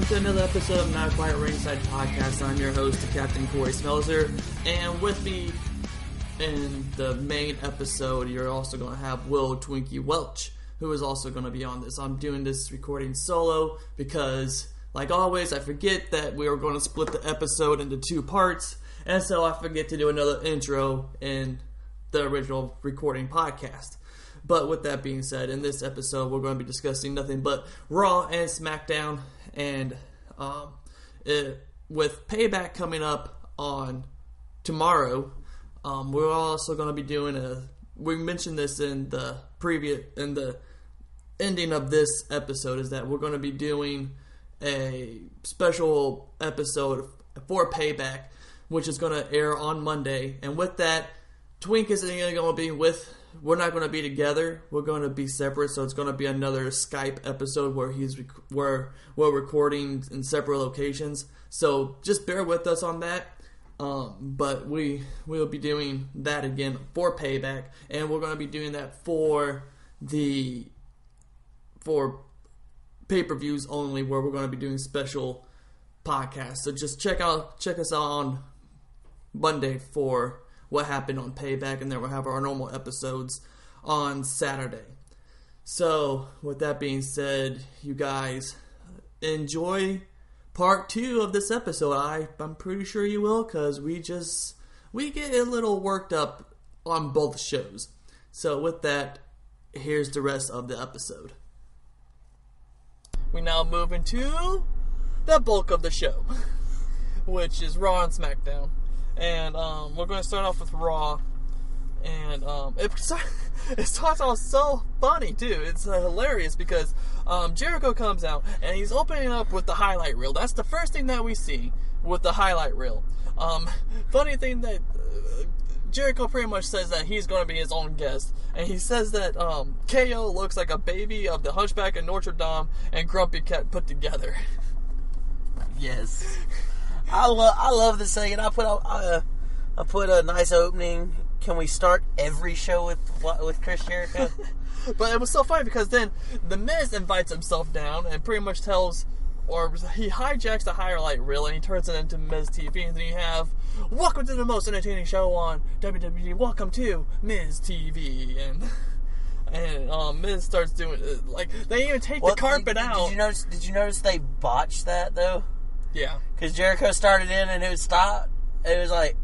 to another episode of Not Quite Ringside Podcast. I'm your host, Captain Corey Smelzer, and with me in the main episode, you're also going to have Will Twinkie Welch, who is also going to be on this. I'm doing this recording solo because, like always, I forget that we are going to split the episode into two parts, and so I forget to do another intro in the original recording podcast. But with that being said, in this episode, we're going to be discussing nothing but Raw and Smackdown, and with Payback coming up on tomorrow, we're also going to be doing we mentioned this in the ending of this episode, is that we're going to be doing a special episode for Payback, which is going to air on Monday, and with that, Twink isn't going to be we're not going to be together. We're going to be separate, so it's going to be another Skype episode where we're recording in separate locations. So just bear with us on that. But we will be doing that again for Payback, and we're going to be doing that for pay-per-views only, where we're going to be doing special podcasts. So just check us out on Monday for what happened on Payback, and then we'll have our normal episodes on Saturday. So, with that being said, you guys enjoy part 2 of this episode. I'm pretty sure you will, because we get a little worked up on both shows. So, with that, here's the rest of the episode. We now move into the bulk of the show, which is Raw and Smackdown. And we're going to start off with Raw, and it starts off so funny too. It's hilarious because Jericho comes out and he's opening up with the highlight reel. That's the first thing that we see with the highlight reel. Funny thing that Jericho pretty much says that he's going to be his own guest, and he says that KO looks like a baby of the Hunchback of Notre Dame and Grumpy Cat put together. Yes. I love this thing, and I put a nice opening. Can we start every show with Chris Jericho? But it was so funny because then The Miz invites himself down and pretty much he hijacks the highlight reel and he turns it into Miz TV, and then you have "Welcome to the most entertaining show on WWE. Welcome to Miz TV," and Miz starts doing like they even take the carpet out. Did you notice they botched that though? Yeah. Because Jericho started in and it would stop. It was like,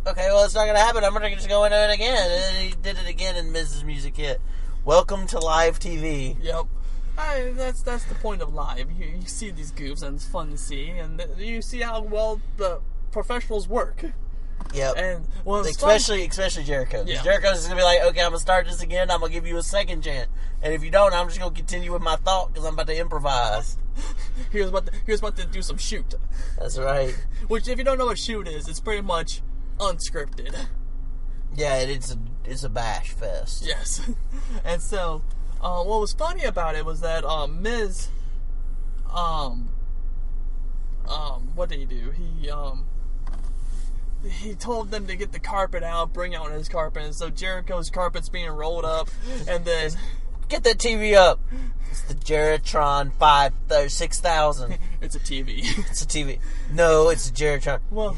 okay, well, it's not going to happen. I'm going to just go into it again. And then he did it again and Miz's music hit. Welcome to live TV. Yep. That's the point of live. You see these goofs and it's fun to see. And you see how well the professionals work. Yep. And especially Jericho. Yeah. Jericho's just going to be like, okay, I'm going to start this again. I'm going to give you a second chant. And if you don't, I'm just going to continue with my thought because I'm about to improvise. He was about to do some shoot. That's right. Which, if you don't know what shoot is, it's pretty much unscripted. Yeah, it's a bash fest. Yes. And so, what was funny about it was that Miz, what did he do? He told them to get the carpet out, bring out his carpet, and so Jericho's carpet's being rolled up, and then get that TV up. It's the Jeritron 6000. It's a TV. It's a TV. No, it's a Jeritron. Well,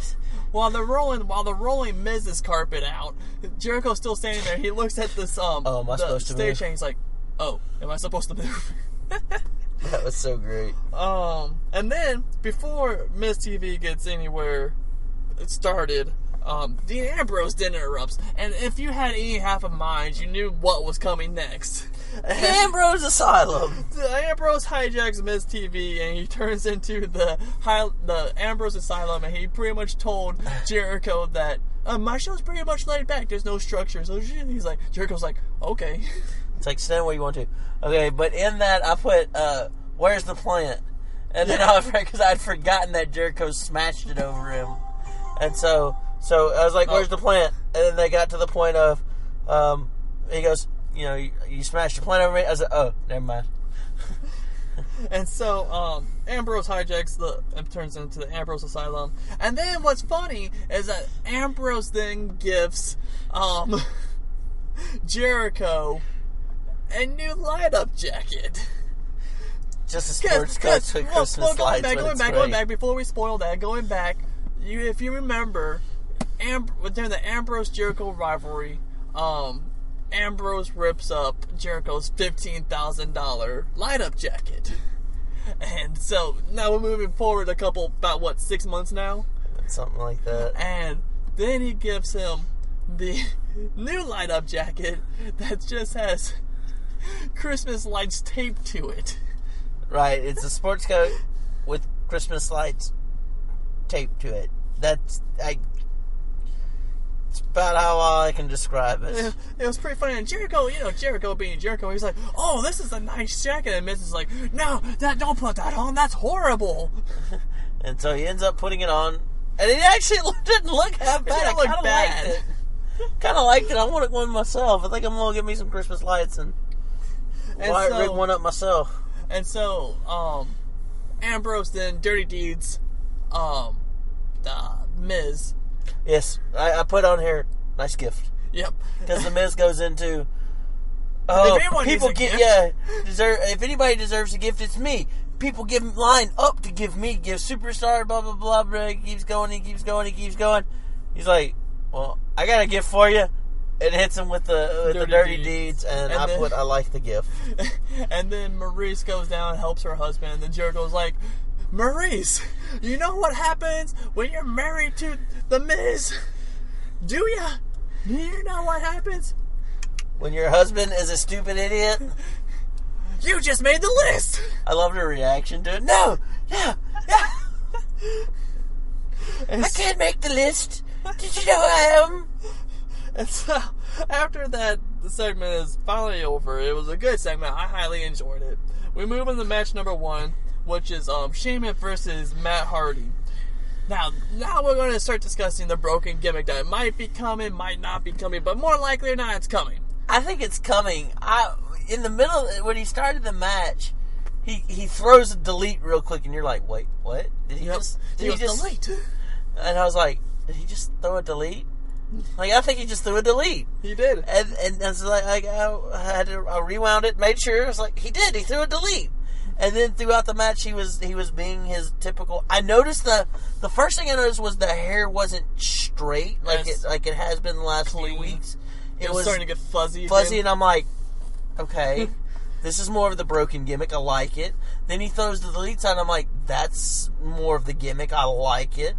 while they're rolling Miz's carpet out, Jericho's still standing there. He looks at this am I supposed to stage move? And he's like, "Oh, am I supposed to move?" That was so great. And then before Miz TV gets anywhere started, Dean Ambrose then interrupts, and if you had any half a mind, you knew what was coming next. Ambrose Asylum. Ambrose hijacks Miz TV, and he turns into the Ambrose Asylum, and he pretty much told Jericho that my show's pretty much laid back. There's no structure. So Jericho's like, okay. It's like, stand where you want to. Okay, but in that I put, where's the plant? And then because I'd forgotten that Jericho smashed it over him. And so I was like, where's the plant? And then they got to the point of, he goes, you smashed the plant over me? I was like, oh, never mind. And so, Ambrose hijacks and turns into the Ambrose Asylum. And then what's funny is that Ambrose then gives, Jericho a new light-up jacket. Just a sports coach with Christmas lights. Going back, before we spoil that, if you remember, during the Ambrose Jericho rivalry, Ambrose rips up Jericho's $15,000 light-up jacket. And so, now we're moving forward about 6 months now? Something like that. And then he gives him the new light-up jacket that just has Christmas lights taped to it. Right, it's a sports coat with Christmas lights taped to it. It's about how I can describe it. It was pretty funny. And Jericho being Jericho, he's like, "Oh, this is a nice jacket." And Miz is like, "No, don't put that on. That's horrible." And so he ends up putting it on, and it actually didn't look half bad. I kind of liked it. Kind of liked it. I wanted one myself. I think I'm gonna get me some Christmas lights and rig one up myself. And so, Ambrose then Dirty Deeds, Miz. Yes, I put on here, nice gift. Yep. Because the Miz goes into, people get, if anybody deserves a gift, it's me. People line up to give me gifts. Superstar, blah, blah, blah, blah. He keeps going. He's like, well, I got a gift for you. It hits him with the dirty deeds, and I like the gift. And then Maurice goes down and helps her husband, and then Jericho's like, Maurice, you know what happens when you're married to the Miz? Do ya? Do you know what happens? When your husband is a stupid idiot? You just made the list! I love her reaction to it. No! Yeah! I can't make the list! Did you know I am? And so, after that, the segment is finally over. It was a good segment. I highly enjoyed it. We move into match number 1, which is Sheamus versus Matt Hardy. Now we're going to start discussing the broken gimmick that might be coming, might not be coming, but more likely or not, it's coming. I think it's coming. In the middle, when he started the match, he throws a delete real quick, and you're like, wait, what? Did he just delete? And I was like, did he just throw a delete? Like, I think he just threw a delete. He did. And so I rewound it, made sure. I was like, he did. He threw a delete. And then throughout the match, he was being his typical. I noticed the first thing I noticed was the hair wasn't straight like it has been the last few weeks. It was starting to get fuzzy. And I'm like, okay, this is more of the broken gimmick. I like it. Then he throws the delete sign. I'm like, that's more of the gimmick. I like it.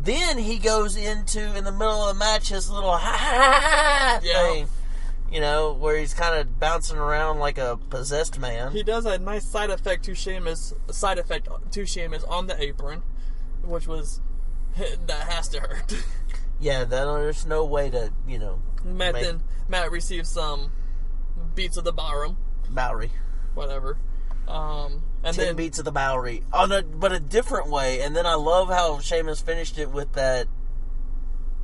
Then he goes into, in the middle of the match, his little thing. You know, where he's kind of bouncing around like a possessed man. He does a nice side effect to Sheamus on the apron, which was, that has to hurt. Yeah, there's no way to, Matt receives some beats of the Bowery. Whatever. And 10 beats of the Bowery. But a different way. And then I love how Sheamus finished it with that,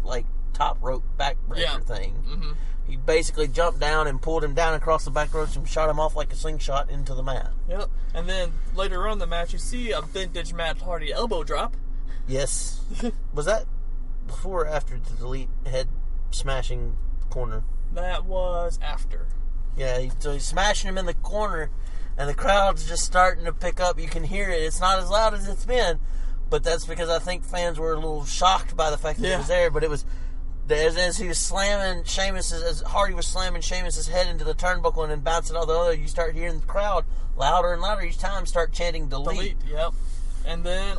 like, top rope backbreaker thing. Mm-hmm. He basically jumped down and pulled him down across the back ropes and shot him off like a slingshot into the mat. Yep. And then later on in the match, you see a vintage Matt Hardy elbow drop. Yes. Was that before or after the delete head smashing corner? That was after. Yeah, so he's smashing him in the corner, and the crowd's just starting to pick up. You can hear it. It's not as loud as it's been, but that's because I think fans were a little shocked by the fact that it was there. But it was, as he was slamming as Hardy was slamming Sheamus' head into the turnbuckle and then bouncing all the other, you start hearing the crowd louder and louder each time start chanting delete. Yep. And then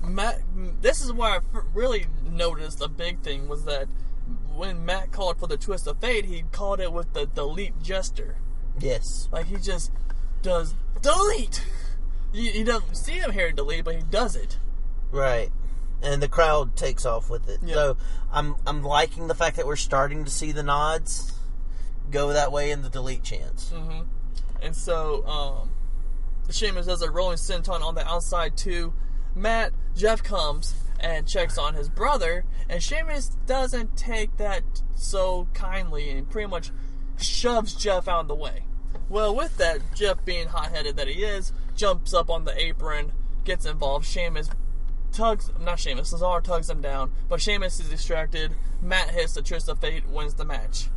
Matt, this is where I really noticed a big thing was that when Matt called for the twist of fate, he called it with the delete gesture. Yes. Like, he just does delete. You don't see him here delete, but he does it. Right. And the crowd takes off with it. Yep. So I'm liking the fact that we're starting to see the nods go that way in the delete chants. Mm-hmm. And so Sheamus does a rolling senton on the outside too. Jeff comes and checks on his brother, and Sheamus doesn't take that so kindly and pretty much shoves Jeff out of the way. Well, with that, Jeff, being hot-headed that he is, jumps up on the apron, gets involved. Cesaro tugs him down, but Sheamus is distracted. Matt hits the twist of fate, wins the match.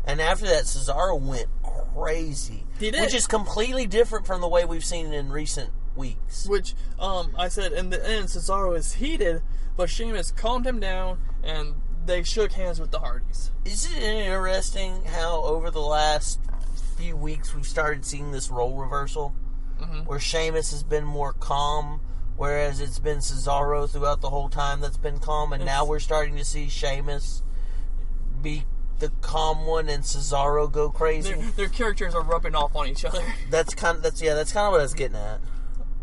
And after that, Cesaro went crazy. He did. Which is completely different from the way we've seen it in recent weeks. Which, I said in the end, Cesaro is heated, but Sheamus calmed him down, and they shook hands with the Hardys. Isn't it interesting how over the last few weeks we've started seeing this role reversal? Mm-hmm. Where Sheamus has been more calm, whereas it's been Cesaro throughout the whole time that's been calm, and now we're starting to see Sheamus be the calm one and Cesaro go crazy. Their characters are rubbing off on each other. That's kind of what I was getting at.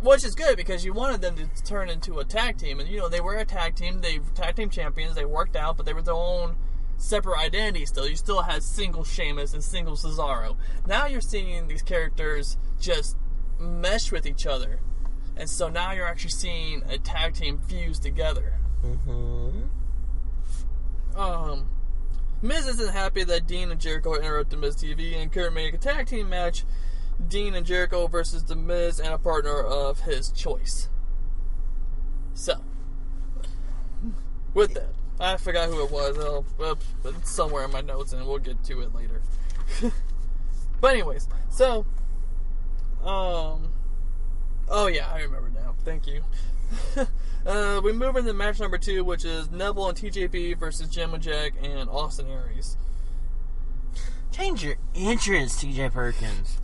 Which is good, because you wanted them to turn into a tag team. And, they were a tag team. They were tag team champions. They worked out, but they were their own separate identity still. You still had single Sheamus and single Cesaro. Now you're seeing these characters just mesh with each other. And so now you're actually seeing a tag team fuse together. Mm-hmm. Miz isn't happy that Dean and Jericho interrupted Miz TV and couldn't make a tag team match. Dean and Jericho versus The Miz and a partner of his choice. So, with that, I forgot who it was. It's somewhere in my notes, and we'll get to it later. But anyways, so, oh yeah, I remember now. Thank you. We move into match number 2, which is Neville and TJP versus Jim and Jack and Austin Aries. Change your entrance, TJ Perkins.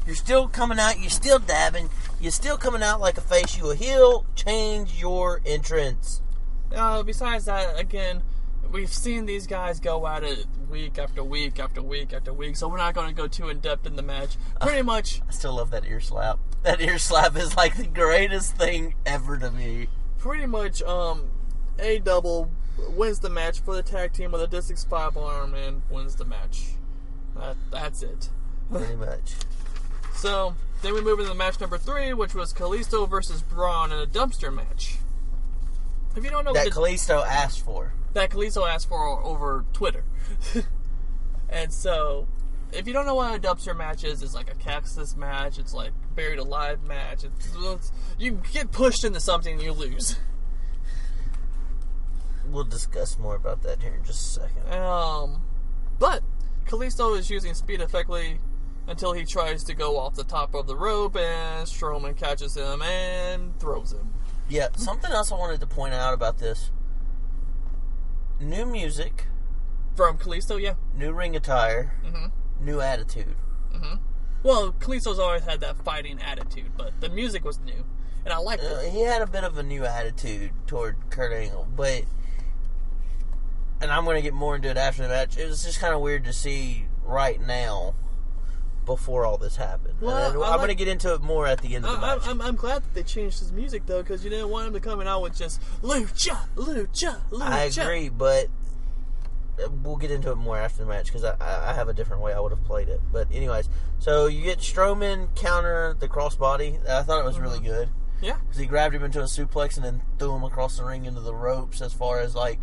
You're still coming out, you're still dabbing, you're still coming out like a face, you a heel. Change your entrance. Besides that, again, we've seen these guys go at it week after week after week after week, so we're not going to go too in-depth in the match. Pretty much... I still love that ear slap. That ear slap is like the greatest thing ever to me. Pretty much, A-Double wins the match for the tag team with a Distix 5 arm and wins the match. That's it. Pretty much. So, then we move into match number 3, which was Kalisto versus Braun in a dumpster match. If you don't know that Kalisto asked for. That Kalisto asked for over Twitter. And so, if you don't know what a dumpster match is, it's like a cactus match, it's like buried alive match. It's you get pushed into something and you lose. We'll discuss more about that here in just a second. But Kalisto is using speed effectively until he tries to go off the top of the rope, and Strowman catches him and throws him. Yeah, something else I wanted to point out about this. New music. From Kalisto, yeah. New ring attire. Mm-hmm. New attitude. Mm-hmm. Well, Kalisto's always had that fighting attitude, but the music was new, and I liked it. He had a bit of a new attitude toward Kurt Angle, but... And I'm going to get more into it after the match. It was just kind of weird to see right now, before all this happened. Well, I'm going to get into it more at the end of the match. I'm glad that they changed his music, though, because you didn't want him to come out with just Lucha, Lucha, Lucha. I agree, but we'll get into it more after the match, because I have a different way I would have played it. But anyways, so you get Strowman counter the crossbody. I thought it was really good. Yeah. Because he grabbed him into a suplex and then threw him across the ring into the ropes as far as like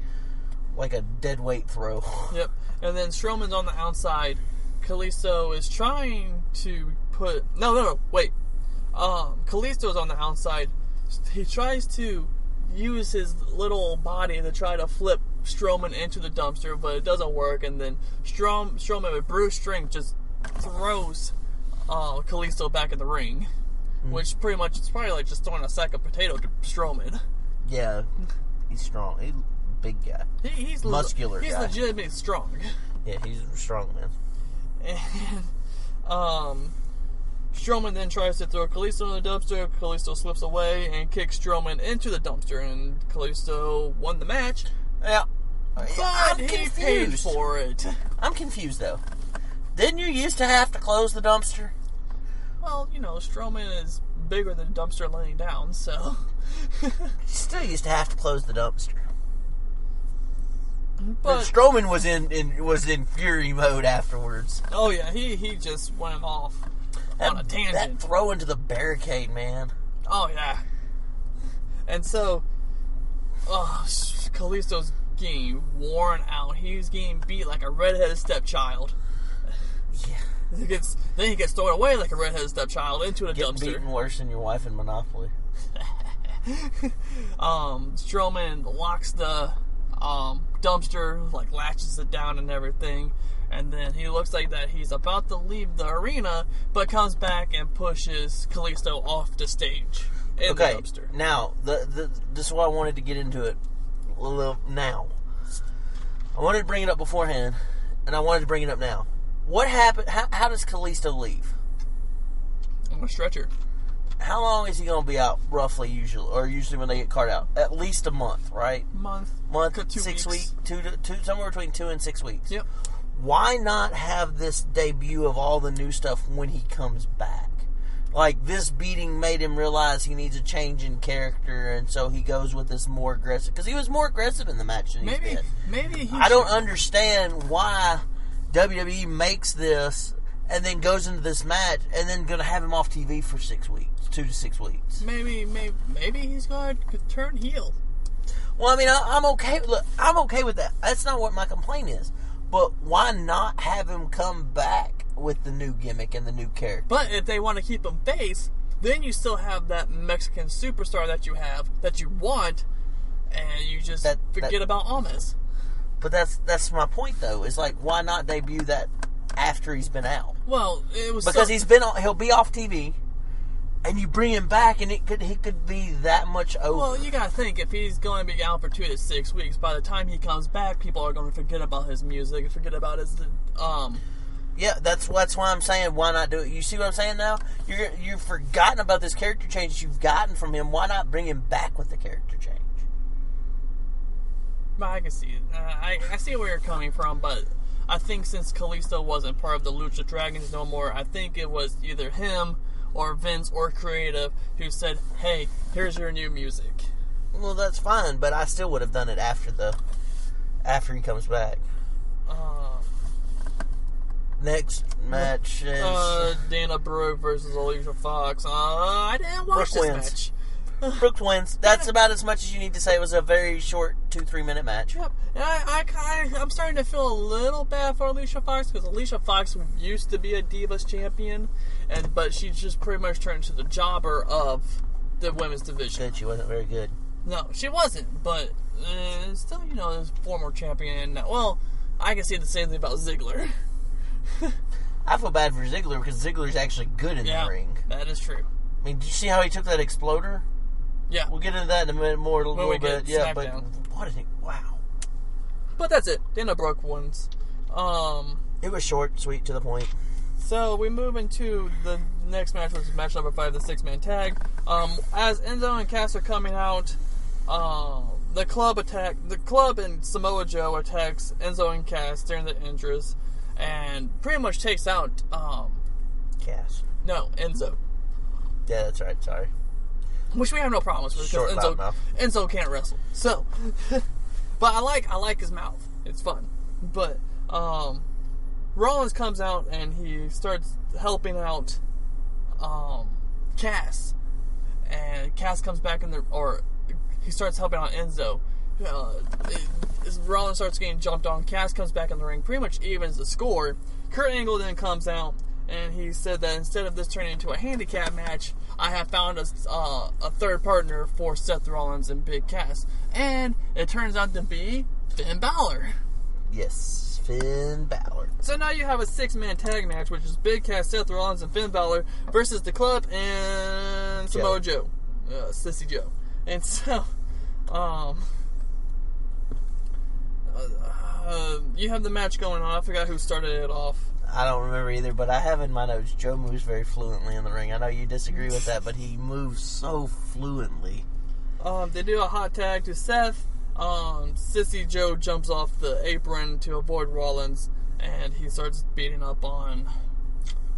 a dead weight throw. Yep. And then Strowman's on the outside. Kalisto is trying to put... No, wait. Kalisto's on the outside. He tries to use his little body to try to flip Strowman into the dumpster, but it doesn't work, and then Strowman with brute strength just throws Kalisto back in the ring, which pretty much it's probably like just throwing a sack of potato to Strowman. Yeah, he's strong. He's a big guy. He's muscular. He's guy. legitimately strong. Yeah, he's a strong man. And Strowman then tries to throw Kalisto in the dumpster. Kalisto slips away and kicks Strowman into the dumpster, and Kalisto won the match. Yeah, but I'm he confused. paid for it. I'm confused though. Didn't you used to have to close the dumpster? Well, Strowman is bigger than dumpster laying down, so You still used to have to close the dumpster. But Strowman was in fury mode afterwards. Oh yeah, he just went off on a tangent. That throw into the barricade, man. Oh yeah. And so, Kalisto's getting worn out. He's getting beat like a redheaded stepchild. Yeah. Then he gets thrown away like a redheaded stepchild into the dumpster. Beaten worse than your wife in Monopoly. Strowman locks the dumpster, like latches it down and everything. And then he looks like that he's about to leave the arena, but comes back and pushes Kalisto off the stage in the dumpster. Now, this is why I wanted to get into it a little now. I wanted to bring it up beforehand, and I wanted to bring it up now. What happened? How does Kalisto leave? On a stretcher. How long is he going to be out, roughly, usually when they get carted out? At least a month, right? Month, 6 weeks, somewhere between 2 and 6 weeks. Yep. Why not have this debut of all the new stuff when he comes back? Like, this beating made him realize he needs a change in character, and so he goes with this more aggressive. Because he was more aggressive in the match than he's been. Maybe I don't understand why WWE makes this and then goes into this match and then going to have him off TV for 6 weeks, 2 to 6 weeks. Maybe he's going to turn heel. Well, I mean, I'm okay. Look, I'm okay with that. That's not what my complaint is. But why not have him come back with the new gimmick and the new character? But if they want to keep him face, then you still have that Mexican superstar that you want, and you just forget about Almas. But that's my point, though. Is like, why not debut that after he's been out? Well, it was because he'll be off TV, and you bring him back, and he could be that much over. Well, you gotta think, if he's going to be out for 2 to 6 weeks, by the time he comes back, people are going to forget about his music and forget about his Yeah, that's why I'm saying, why not do it? You see what I'm saying now? You've forgotten about this character change you've gotten from him. Why not bring him back with the character change? I can see it. I see where you're coming from, but I think since Kalisto wasn't part of the Lucha Dragons no more, I think it was either him or Vince or Creative who said, hey, here's your new music. Well, that's fine, but I still would have done it after he comes back. Next match is Dana Brooke versus Alicia Fox. I didn't watch this match. Brooke wins. That's about as much as you need to say. It was a very short 2-3 minute match. Yep. And I'm starting to feel a little bad for Alicia Fox because Alicia Fox used to be a Divas champion, but she just pretty much turned into the jobber of the women's division. Said she wasn't very good. No, she wasn't, but still, there's former champion. Well, I can say the same thing about Ziggler. I feel bad for Ziggler because Ziggler's actually good in the ring. That is true. I mean, do you see how he took that exploder? Yeah. We'll get into that in a minute more, a little bit. Yeah, Smackdown. But what did he... Wow. But that's it. Dana Brooke wins. It was short, sweet, to the point. So we move into the next match, which is match number 5, the 6-man tag. As Enzo and Cass are coming out, the club and Samoa Joe attacks Enzo and Cass during the entrance and pretty much takes out Cass. No, Enzo. Yeah, that's right. Sorry. Which we have no problems with because Enzo can't wrestle. So, but I like his mouth. It's fun. But Rollins comes out and he starts helping out Cass, and Cass comes back he starts helping out Enzo. Rollins starts getting jumped on. Cass comes back in the ring, pretty much evens the score. Kurt Angle then comes out, and he said that instead of this turning into a handicap match, I have found a third partner for Seth Rollins and Big Cass. And it turns out to be Finn Balor. Yes, Finn Balor. So now you have a 6-man tag match, which is Big Cass, Seth Rollins, and Finn Balor versus the Club and Samoa Joe. Sissy Joe. And so, you have the match going on. I forgot who started it off. I don't remember either, but I have in my notes, Joe moves very fluently in the ring. I know you disagree with that, but he moves so fluently. They do a hot tag to Seth. Sissy Joe jumps off the apron to avoid Rollins, and he starts beating up on,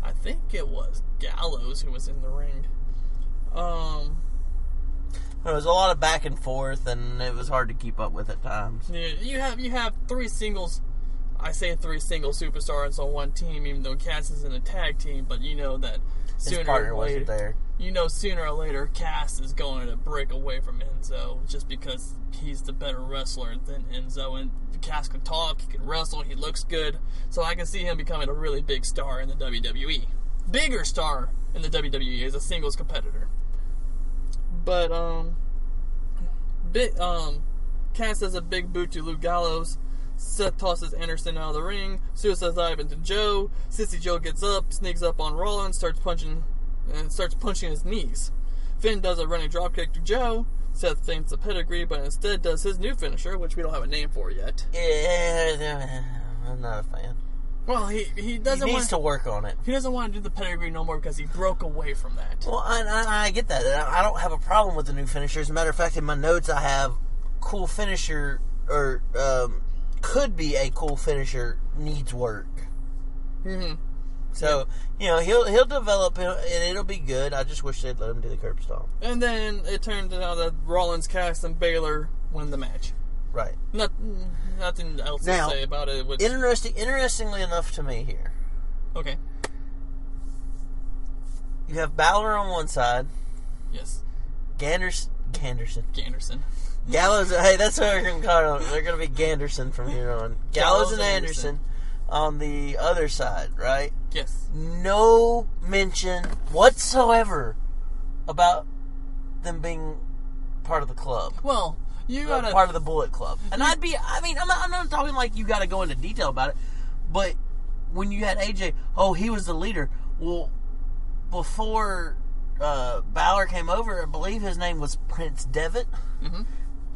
I think it was Gallows who was in the ring. There was a lot of back and forth, and it was hard to keep up with at times. Yeah, you have 3 singles. I say 3 single superstars on one team, even though Cass is in a tag team. But you know that his partner wasn't there. You know, sooner or later, Cass is going to break away from Enzo just because he's the better wrestler than Enzo. And Cass can talk, he can wrestle, he looks good. So I can see him becoming a really big star in the WWE. Bigger star in the WWE as a singles competitor. But Cass does a big boot to Luke Gallows. Seth tosses Anderson out of the ring. Suicide dive into Joe. Sissy Joe gets up, sneaks up on Rollins, starts punching his knees. Finn does a running dropkick to Joe. Seth feints the pedigree, but instead does his new finisher, which we don't have a name for yet. Yeah, I'm not a fan. Well, he needs to work on it. He doesn't want to do the pedigree no more because he broke away from that. Well, I get that. I don't have a problem with the new finisher. As a matter of fact, in my notes I have cool finisher, or could be a cool finisher, needs work. Mm-hmm. So, he'll develop and it'll be good. I just wish they'd let him do the curb stomp. And then it turned out that Rollins, Cass, and Baylor win the match. Right. Nothing else to say about it. Interestingly enough to me here. Okay. You have Balor on one side. Yes. Ganderson. Gallows. Hey, that's what we're going to call them. They're going to be Ganderson from here on. Gallows and Anderson on the other side, right? Yes. No mention whatsoever about them being part of the club. Well, you gotta part of the Bullet Club, and I'm not talking like you got to go into detail about it, but when you had AJ, he was the leader. Well, before Balor came over, I believe his name was Prince Devitt,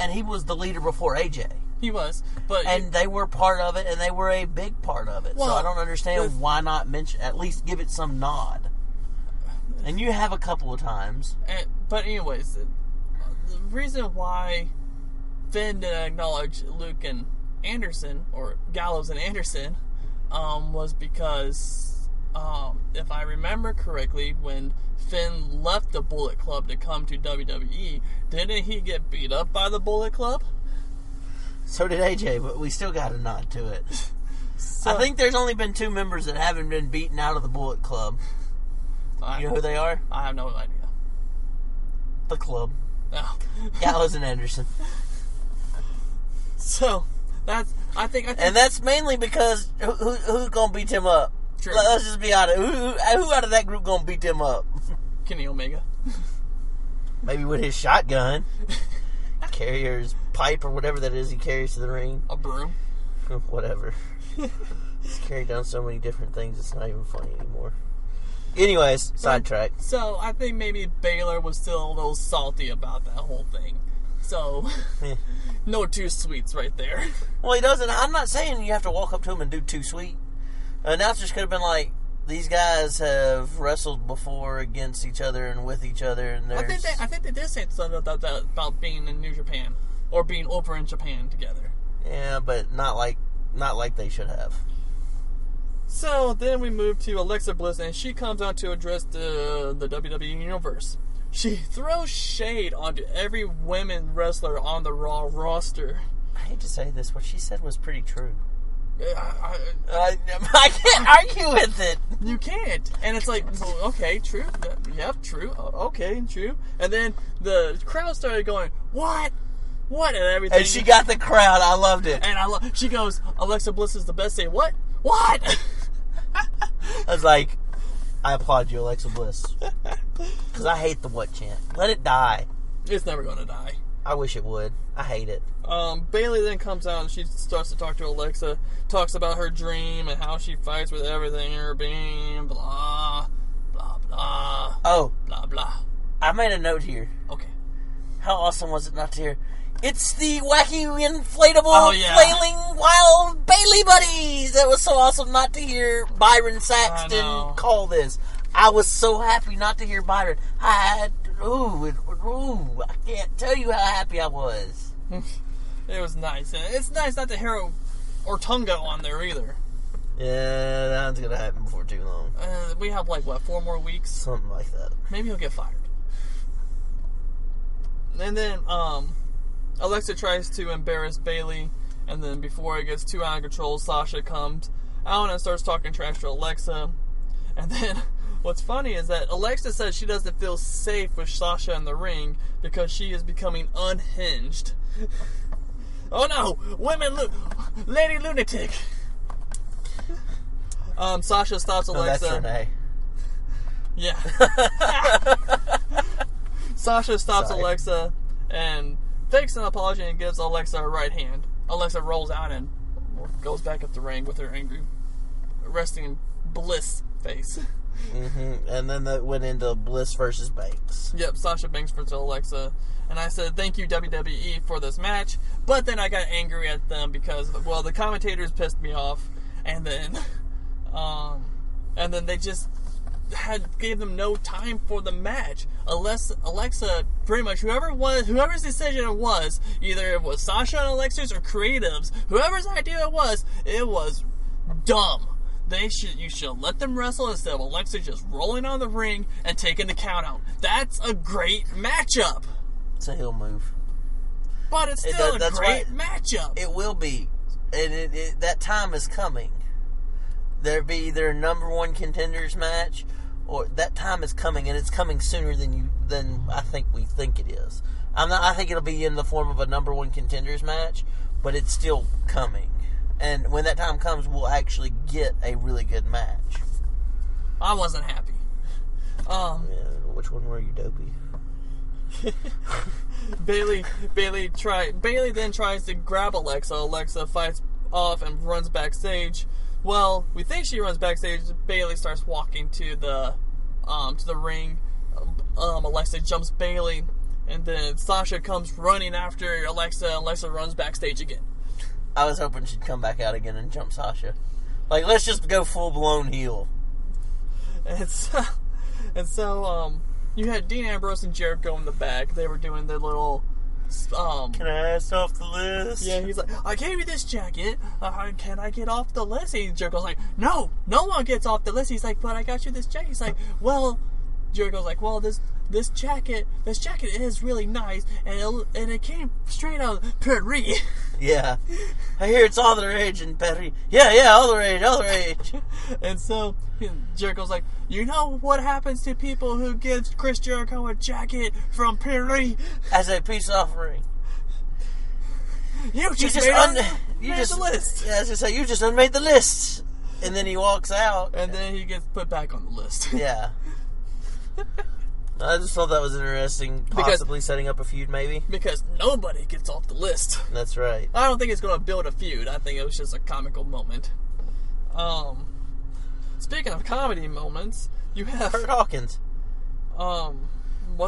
and he was the leader before AJ. He was, and they were part of it, and they were a big part of it. Well, so I don't understand why not mention, at least give it some nod. And you have a couple of times. But anyways, the reason why Finn didn't acknowledge Luke and Anderson, or Gallows and Anderson, was because, if I remember correctly, when Finn left the Bullet Club to come to WWE, didn't he get beat up by the Bullet Club? So did AJ, but we still got a nod to it. I think there's only been 2 members that haven't been beaten out of the Bullet Club. You know who they are? I have no idea. The club. Oh. Gallows and Anderson. So, I think and that's mainly because who's gonna beat him up? True. Let's just be honest. Who out of that group gonna beat them up? Kenny Omega. Maybe with his shotgun. Carry his pipe or whatever that is he carries to the ring. A broom. Whatever. He's carried down so many different things, it's not even funny anymore. Anyways, sidetrack. So, I think maybe Baylor was still a little salty about that whole thing. So, no 2 sweets right there. Well, he doesn't. I'm not saying you have to walk up to him and do 2 sweet. Announcers could have been like, these guys have wrestled before against each other and with each other, and I think they did say something about being in New Japan or being over in Japan together. Yeah, but not like they should have. So then we move to Alexa Bliss, and she comes out to address the WWE Universe. She throws shade onto every women wrestler on the Raw roster. I hate to say this, what she said was pretty true. I can't argue with it. You can't. And it's like, okay, true. Yep, true. Okay, true. And then the crowd started going, what? And everything. And she got the crowd. I loved it. And she goes, Alexa Bliss is the best. Say, what? I was like, I applaud you, Alexa Bliss. Because I hate the what chant. Let it die. It's never going to die. I wish it would. I hate it. Bayley then comes out and she starts to talk to Alexa, talks about her dream and how she fights with everything in her being, blah, blah, blah. Oh. Blah, blah. I made a note here. Okay. How awesome was it not to hear, it's the wacky, inflatable, flailing, wild Bayley buddies! That was so awesome not to hear Byron Saxton call this. I was so happy not to hear Byron. I can't tell you how happy I was. It was nice. And it's nice not to hear Ortunga on there either. Yeah, that's going to happen before too long. We have 4 more weeks? Something like that. Maybe he'll get fired. And then, Alexa tries to embarrass Bayley, and then before it gets too out of control, Sasha comes out and starts talking trash to Alexa. And then what's funny is that Alexa says she doesn't feel safe with Sasha in the ring because she is becoming unhinged. Oh no! Lady Lunatic! Sasha stops Alexa. Oh, that's Renee. Yeah. Sasha stops Alexa and fakes an apology and gives Alexa a right hand. Alexa rolls out and goes back up the ring with her angry, resting Bliss face. Mm-hmm. And then that went into Bliss versus Banks. Yep, Sasha Banks versus Alexa. And I said, thank you, WWE, for this match. But then I got angry at them because, well, the commentators pissed me off. And then they just gave them no time for the match. Alexa, pretty much, whoever's decision it was, either it was Sasha and Alexa's or creatives, whoever's idea it was dumb. You should let them wrestle instead of Alexa just rolling on the ring and taking the count out. That's a great matchup. It's a heel move. But it's still a great matchup. It will be. And that time is coming. There'll be either a number one contenders match, or that time is coming, and it's coming sooner than I think we think it is. I think it'll be in the form of a number one contenders match, but it's still coming. And when that time comes, we'll actually get a really good match. I wasn't happy. Which one were you, Dopey? Bailey then tries to grab Alexa. Alexa fights off and runs backstage. Well, we think she runs backstage. Bailey starts walking to the ring. Alexa jumps Bailey, and then Sasha comes running after Alexa. Alexa runs backstage again. I was hoping she'd come back out again and jump Sasha. Like, let's just go full blown heel. And so you had Dean Ambrose and Jericho in the back. They were doing their little. Can I ask off the list? Yeah, he's like, I gave you this jacket. Can I get off the list? And Jericho's like, no one gets off the list. He's like, but I got you this jacket. He's like, well, Jericho's like, well, this jacket is really nice, and it came straight out of Paris. Yeah, I hear it's all the rage in Paris. Yeah, all the rage. And so Jericho's like, you know what happens to people who give Chris Jericho a jacket from Paris as a peace offering? You just made the list. Yeah, I was gonna say, you just unmade the list. And then he walks out, and then he gets put back on the list. Yeah. I just thought that was interesting. Possibly setting up a feud, maybe. Because nobody gets off the list. That's right. I don't think it's going to build a feud. I think it was just a comical moment. Speaking of comedy moments, you have Kurt Hawkins. Was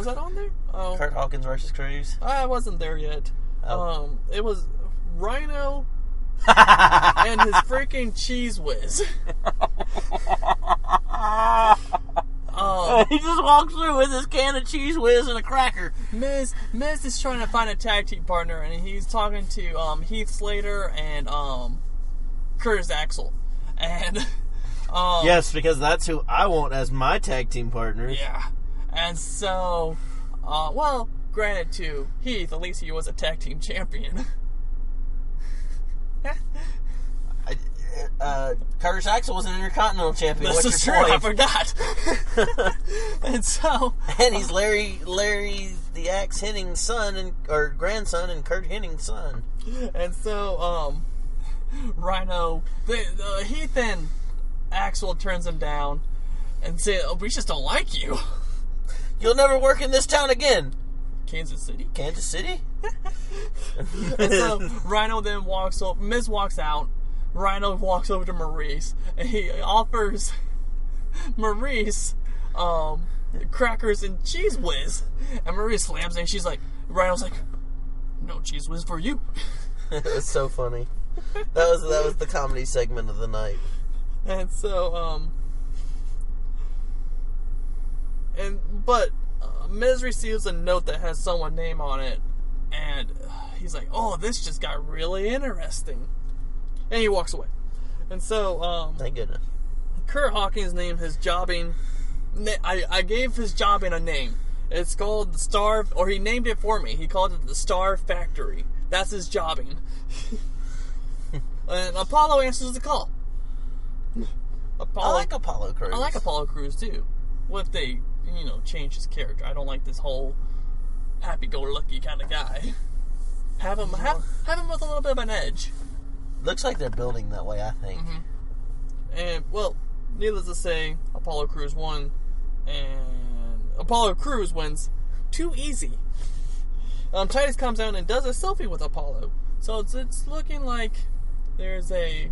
that on there? Kurt Hawkins versus Cruz. I wasn't there yet. It was Rhino and his freaking Cheese Whiz. He just walks through with his can of Cheese Whiz and a cracker. Miz is trying to find a tag team partner, and he's talking to Heath Slater and Curtis Axel. And yes, because that's who I want as my tag team partner. Yeah. And so, well, granted to Heath, at least he was a tag team champion. Curtis Axel was an Intercontinental Champion. This is true. I forgot. And he's Larry the Axe Henning's son or grandson, and Kurt Henning's son. And so, Rhino, Heath and Axel turns him down and say, "Oh, we just don't like you. You'll never work in this town again." Kansas City. And so Rhino then walks over. Miz walks out. Rhino walks over to Maurice, and he offers Maurice crackers and Cheese Whiz. And Maurice slams it, and she's like, Rhino's like, "No Cheese Whiz for you." It's so funny. That was the comedy segment of the night. And so, but Miz receives a note that has someone's name on it, and he's like, "Oh, this just got really interesting." And he walks away. And so, thank goodness. Kurt Hawkins named his jobbing. I gave his jobbing a name. It's called the Star, or he named it for me. He called it the Star Factory. That's his jobbing. And Apollo answers the call. I like Apollo Crews. I like Apollo Crews too. What if they, change his character? I don't like this whole happy-go-lucky kind of guy. Have him with a little bit of an edge. Looks like they're building that way, I think. Mm-hmm. And, well, needless to say, Apollo Crews won, and Apollo Crews wins too easy. Titus comes out and does a selfie with Apollo. So it's looking like there's a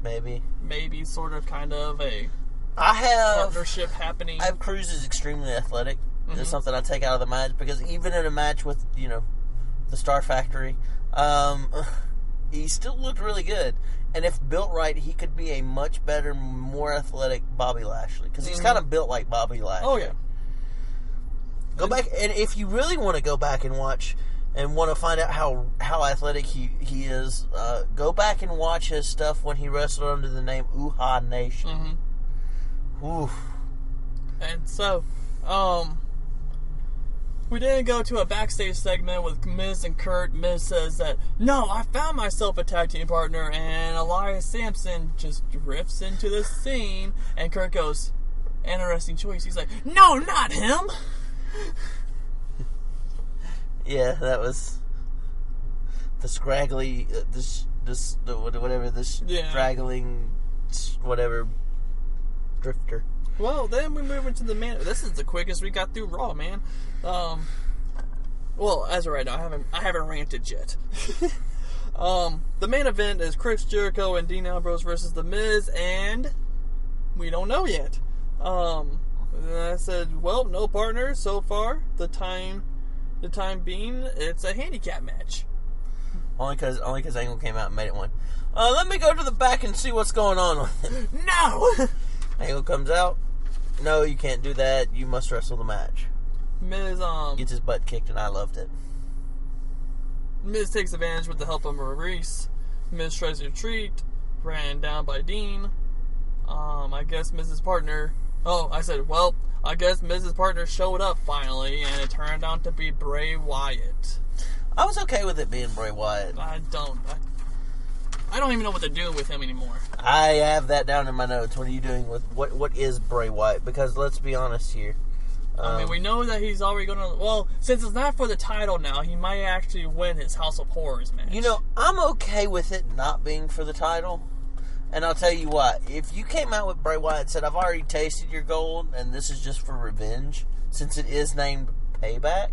maybe sort of kind of a partnership happening. I have Cruz is extremely athletic. Mm-hmm. It's something I take out of the match because even in a match with the Star Factory, he still looked really good. And if built right, he could be a much better, more athletic Bobby Lashley. Because he's kind of built like Bobby Lashley. Oh, yeah. Go back, and if you really want to go back and watch and want to find out how athletic he is, go back and watch his stuff when he wrestled under the name Uhaa Nation. Mm-hmm. Oof. And so, we didn't go to a backstage segment with Miz and Kurt. Miz says that, no, I found myself a tag team partner, and Elias Sampson just drifts into the scene, and Kurt goes, interesting choice. He's like, no, not him! Yeah, that was the scraggly, straggling, whatever, drifter. Well, then we move into the main. This is the quickest we got through Raw, man. Well, as of right now, I haven't ranted yet. The main event is Chris Jericho and Dean Ambrose versus The Miz, and we don't know yet. And I said, well, no partners so far. The time being, it's a handicap match. Only because Angle came out and made it one. Let me go to the back and see what's going on with it. No! Angle comes out. No, you can't do that. You must wrestle the match. Miz gets his butt kicked, and I loved it. Miz takes advantage with the help of Maurice. Miz tries to retreat, ran down by Dean. I guess Miz's partner. Oh, I said, well, I guess Miz's partner showed up finally, and it turned out to be Bray Wyatt. I was okay with it being Bray Wyatt. I don't even know what they're doing with him anymore. I have that down in my notes. What are you doing with what is Bray Wyatt? Because let's be honest here. I mean, we know that he's already going to... Well, since it's not for the title now, he might actually win his House of Horrors match. I'm okay with it not being for the title. And I'll tell you what. If you came out with Bray Wyatt and said, I've already tasted your gold, and this is just for revenge, since it is named Payback,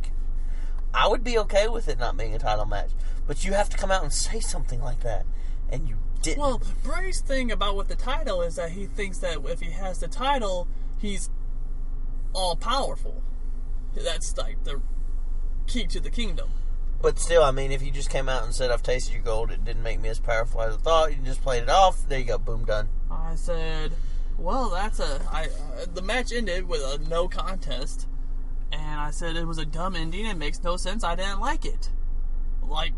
I would be okay with it not being a title match. But you have to come out and say something like that. And you didn't. Well, Bray's thing about with the title is that he thinks that if he has the title, he's all-powerful. That's like the key to the kingdom. But still, I mean, if you just came out and said, I've tasted your gold, it didn't make me as powerful as I thought, you just played it off, there you go, boom, done. I said, well, the match ended with a no contest, and I said it was a dumb ending, it makes no sense, I didn't like it. Like,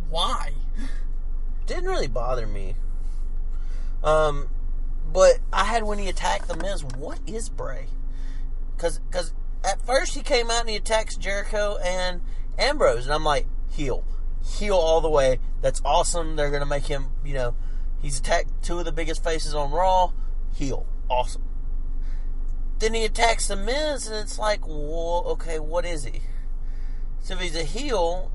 why? Didn't really bother me. But I had when he attacked The Miz, what is Bray? Because at first he came out and he attacks Jericho and Ambrose, and I'm like, heel all the way. That's awesome. They're going to make him, he's attacked two of the biggest faces on Raw. Heel. Awesome. Then he attacks The Miz, and it's like, whoa, okay, what is he? So if he's a heel,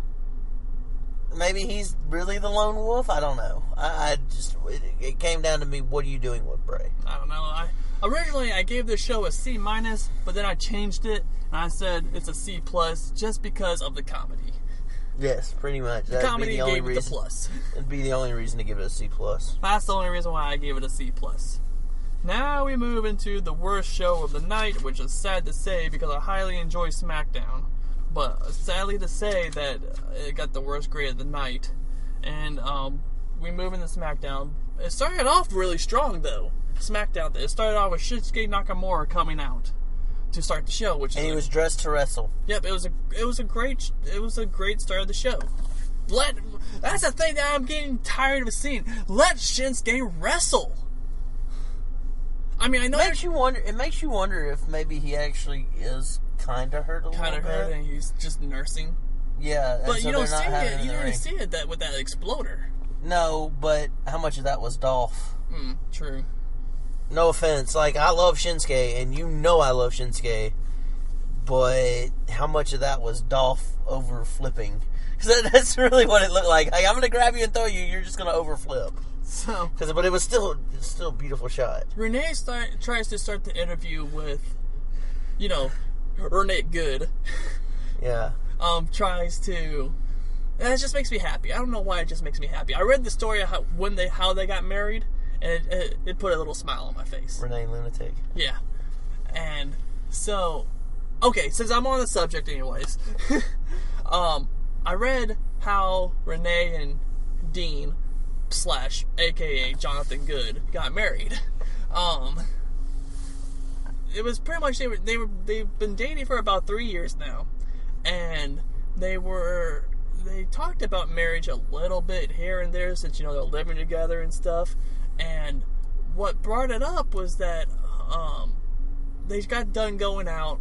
maybe he's really the lone wolf? I don't know. It came down to me, what are you doing with Bray? I don't know. Originally, I gave this show a C-, but then I changed it, and I said it's a C+, just because of the comedy. Yes, pretty much. The comedy gave it the plus. It'd be the only reason to give it a C+. That's the only reason why I gave it a C+. Now we move into the worst show of the night, which is sad to say because I highly enjoy Smackdown. But sadly to say that it got the worst grade of the night. And we move into Smackdown. It started off really strong, though. Smackdown. It started off with Shinsuke Nakamura coming out to start the show, and he was dressed to wrestle. Yep, it was a great start of the show. That's the thing that I'm getting tired of seeing. Let Shinsuke wrestle. I mean, I know it makes you wonder if maybe he actually is kind of hurt a little bit. Kind of hurt, and he's just nursing. Yeah, but so you don't see it. You don't didn't see it with that exploder. No, but how much of that was Dolph? True. No offense, I love Shinsuke, and I love Shinsuke, but how much of that was Dolph over flipping? Because that's really what it looked like. I'm going to grab you and throw you. You're just going to overflip. But it was still a beautiful shot. Renee tries to start the interview with, Renee Good. Yeah. Tries to that just makes me happy. I don't know why it just makes me happy. I read the story of how they got married, and it put a little smile on my face. Renee Lunatic. Yeah. And so, okay, since I'm on the subject anyways, I read how Renee and Dean / aka Jonathan Good got married. It was pretty much they've been dating for about 3 years now, and they talked about marriage a little bit here and there since they're living together and stuff. And what brought it up was that they got done going out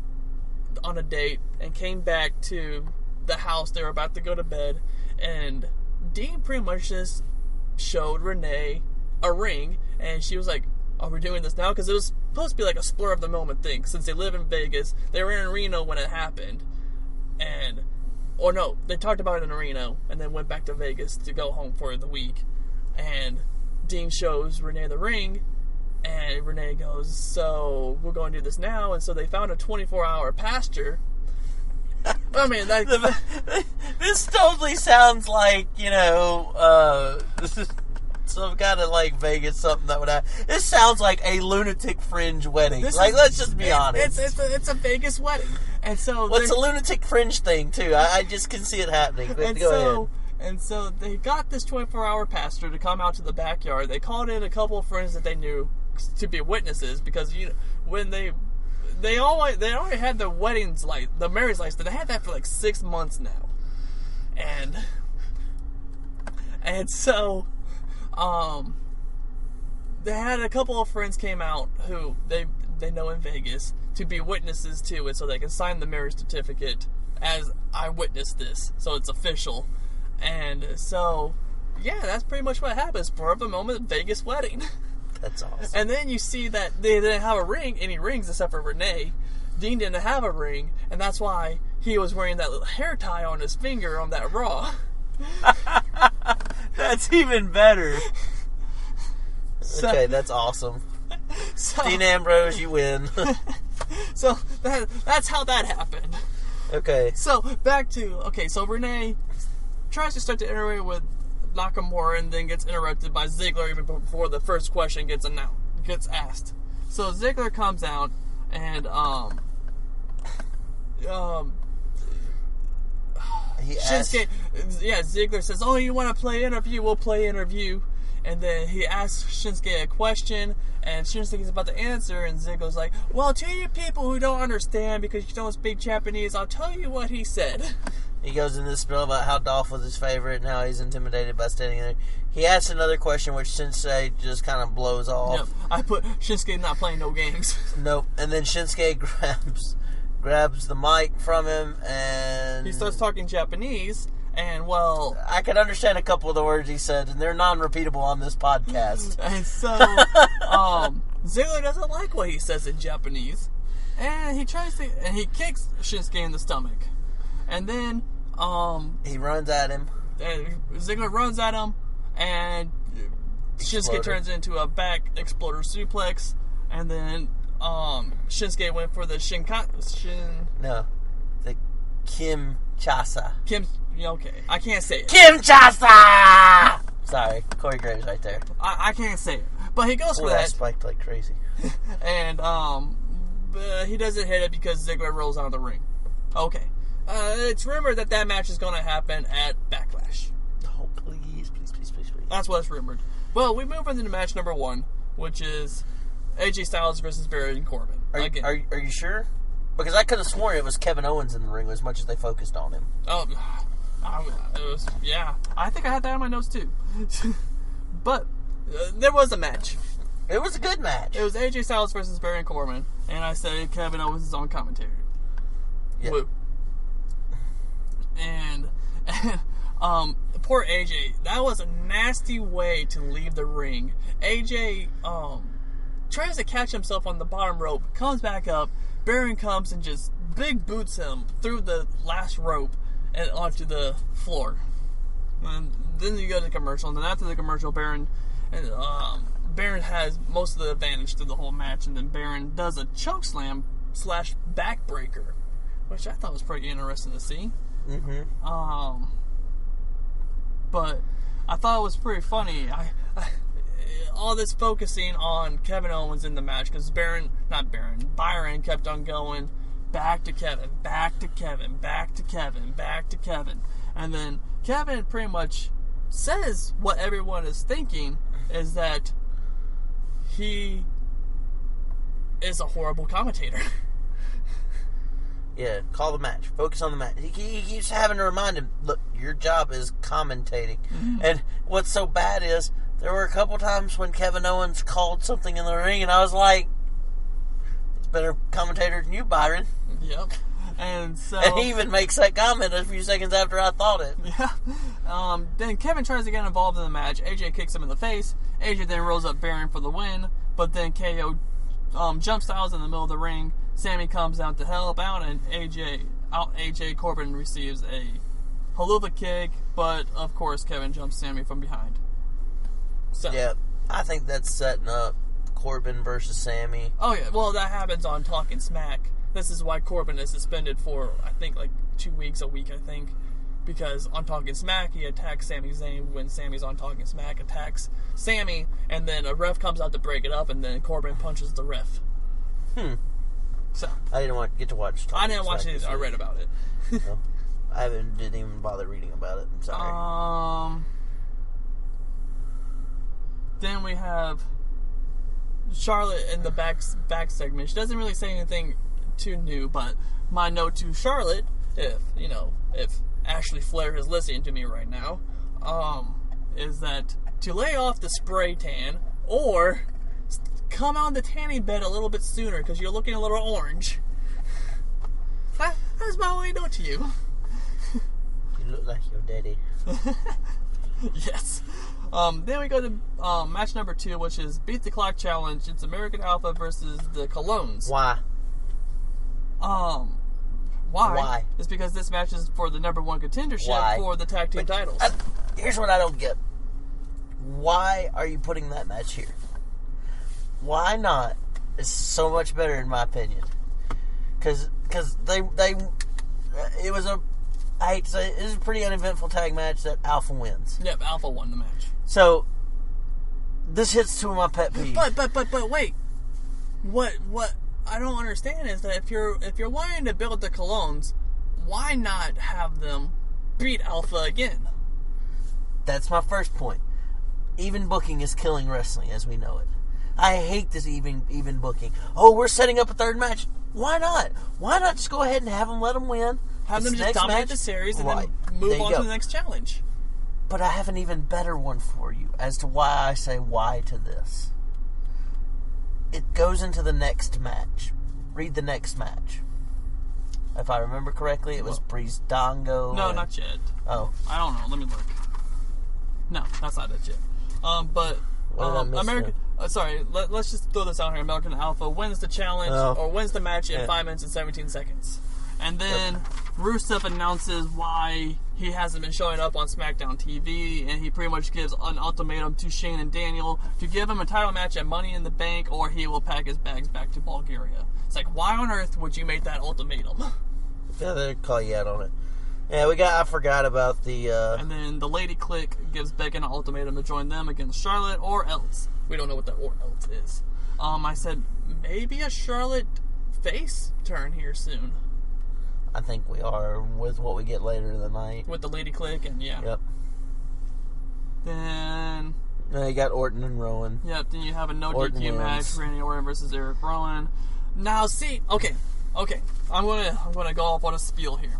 on a date and came back to the house. They were about to go to bed, and Dean pretty much just showed Renee a ring, and she was like, "Are we doing this now?" Because it was supposed to be like a spur of the moment thing. Since they live in Vegas, they were in Reno when it happened, or no, they talked about it in Reno and then went back to Vegas to go home for the week. And Dean shows Renee the ring, and Renee goes, "So we're going to do this now." And so they found a 24-hour pasture. I mean, this totally sounds like some kind of like Vegas something that would happen. This sounds like a lunatic fringe wedding. Let's just be honest. It's a Vegas wedding, and so it's a lunatic fringe thing too. I just can see it happening. Go ahead. And so they got this 24-hour pastor to come out to the backyard. They called in a couple of friends that they knew to be witnesses, because when they already had the weddings, like the marriage license. They had that for like 6 months now, and so they had a couple of friends came out who they know in Vegas to be witnesses to it, so they can sign the marriage certificate as I witnessed this, so it's official. And so, yeah, that's pretty much what happens for the moment Vegas wedding. That's awesome. And then you see that they didn't have any rings except for Renee. Dean didn't have a ring, and that's why he was wearing that little hair tie on his finger on that Raw. That's even better. Okay, that's awesome. Dean Ambrose, you win. So that's how that happened. Okay. So so Renee tries to start to interact with Nakamura and then gets interrupted by Ziggler even before the first question gets asked. So Ziggler comes out and Ziggler says, "Oh, you want to play interview? We'll play interview." And then he asks Shinsuke a question, and Shinsuke is about to answer, and Ziggler's like, "Well, to you people who don't understand because you don't speak Japanese, I'll tell you what he said." He goes into this spiel about how Dolph was his favorite and how he's intimidated by standing there. He asks another question, which Shinsuke just kind of blows off. Yep. I put Shinsuke not playing no games. Nope. And then Shinsuke grabs the mic from him, and he starts talking Japanese. And I can understand a couple of the words he said, and they're non-repeatable on this podcast. And so Ziggler doesn't like what he says in Japanese, and he kicks Shinsuke in the stomach. And then he runs at him. And Ziggler runs at him, and Shinsuke turns into a back exploder suplex. And then Shinsuke went for the the Kimchasa. Okay, I can't say it. Kimchasa! Sorry, Corey Graves right there. I can't say it, but he goes for that. Spiked like crazy. And he doesn't hit it because Ziggler rolls out of the ring. Okay. It's rumored that match is going to happen at Backlash. Oh, please. That's what's rumored. Well, we move into match number 1, which is AJ Styles versus Baron Corbin. Are you sure? Because I could have sworn it was Kevin Owens in the ring as much as they focused on him. Oh, it was, yeah. I think I had that on my notes too. But there was a match. It was a good match. It was AJ Styles versus Baron Corbin, and I said Kevin Owens is on commentary. Yeah. Woo. And poor AJ, that was a nasty way to leave the ring. AJ tries to catch himself on the bottom rope, comes back up, Baron comes and just big boots him through the last rope and onto the floor. And then you go to commercial, and then after the commercial, Baron has most of the advantage through the whole match, and then Baron does a choke slam / backbreaker, which I thought was pretty interesting to see. Mm-hmm. But I thought it was pretty funny. All this focusing on Kevin Owens in the match because Byron kept on going back to Kevin, back to Kevin, back to Kevin, back to Kevin. And then Kevin pretty much says what everyone is thinking is that he is a horrible commentator. Yeah, call the match. Focus on the match. He keeps having to remind him, look, your job is commentating. Mm-hmm. And what's so bad is, there were a couple times when Kevin Owens called something in the ring, and I was like, it's a better commentator than you, Byron. Yep. And so... And he even makes that comment a few seconds after I thought it. Yeah. Then Kevin tries to get involved in the match. AJ kicks him in the face. AJ then rolls up Baron for the win, but then KO jump styles in the middle of the ring. Sammy comes out to help out, and AJ Corbin receives a haluva kick, but of course Kevin jumps Sammy from behind. So. Yeah, I think that's setting up Corbin versus Sammy. Oh yeah, well that happens on Talking Smack. This is why Corbin is suspended for, I think, like 2 weeks, a week, I think. Because on Talking Smack, he attacks Sami Zayn when Sammy's on Talking Smack, attacks Sammy, and then a ref comes out to break it up, and then Corbin punches the ref. So I didn't get to watch Talking I didn't watch it, I read about it. No, I didn't even bother reading about it. I'm sorry. Then we have Charlotte in the back segment. She doesn't really say anything too new, but my note to Charlotte, if Ashley Flair is listening to me right now, is that to lay off the spray tan or come on the tanning bed a little bit sooner because you're looking a little orange. That's my only note to you. You look like your daddy. Yes. Then we go to match number 2, which is Beat the Clock Challenge. It's American Alpha versus the Colognes. Why? Why? It's because this match is for the number 1 contendership for the tag team titles. Here's what I don't get. Why are you putting that match here? Why not? It's so much better in my opinion. Because it was a, I hate to say it was a pretty uneventful tag match that Alpha wins. Yep, Alpha won the match. So this hits two of my pet peeves. But wait. What I don't understand is that if you're wanting to build the Colognes, why not have them beat Alpha again? That's my first point. Even booking is killing wrestling as we know it. I hate this even booking. Oh, we're setting up a third match. Why not? Why not just go ahead and have them let them win? Have them just dominate the series and then move on to the next challenge. But I have an even better one for you as to why I say why to this. It goes into the next match. Read the next match. If I remember correctly, it was Breezango. No, not yet. Oh. I don't know. Let me look. No, that's not it yet. American... let's just throw this out here. American Alpha wins the challenge or wins the match in 5 minutes and 17 seconds. And then Rusev announces why he hasn't been showing up on SmackDown TV, and he pretty much gives an ultimatum to Shane and Daniel to give him a title match at Money in the Bank, or he will pack his bags back to Bulgaria. It's like, why on earth would you make that ultimatum? Yeah, they'll call you out on it. Yeah, I forgot about the... And then the Lady Clique gives Becky an ultimatum to join them against Charlotte or else. We don't know what the or else is. I said, maybe a Charlotte face turn here soon. I think we are with what we get later in the night. With the Lady Clique and Yep. Then... you got Orton and Rowan. Yep, then you have a no DQ match, Randy Orton versus Eric Rowan. Now, see, okay. I'm gonna go off on a spiel here.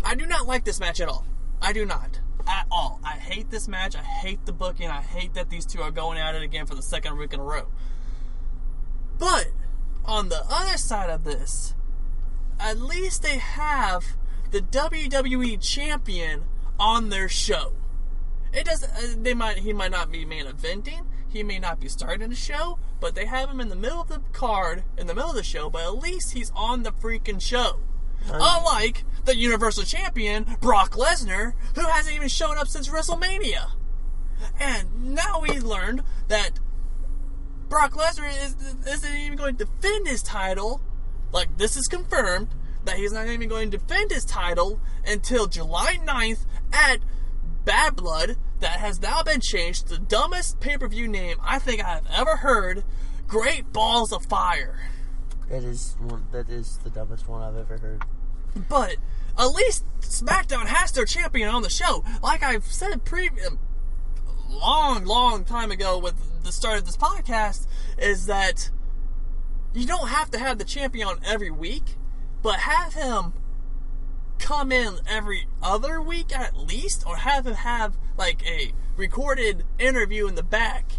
I do not like this match at all. I do not. At all. I hate this match. I hate the booking. I hate that these two are going at it again for the second week in a row. But, on the other side of this, at least they have the WWE Champion on their show. It doesn't. He might not be main eventing. He may not be starting the show, but they have him in the middle of the card, in the middle of the show. But at least he's on the freaking show. Unlike the Universal Champion, Brock Lesnar, who hasn't even shown up since WrestleMania. And now we learned that Brock Lesnar isn't even going to defend his title. Like, this is confirmed that he's not even going to defend his title until July 9th at Bad Blood that has now been changed to the dumbest pay-per-view name I think I've ever heard, Great Balls of Fire. That is the dumbest one I've ever heard. But at least SmackDown has their champion on the show. Like I've said long time ago with the start of this podcast, is that you don't have to have the champion every week, but have him come in every other week at least, or have him have like a recorded interview in the back.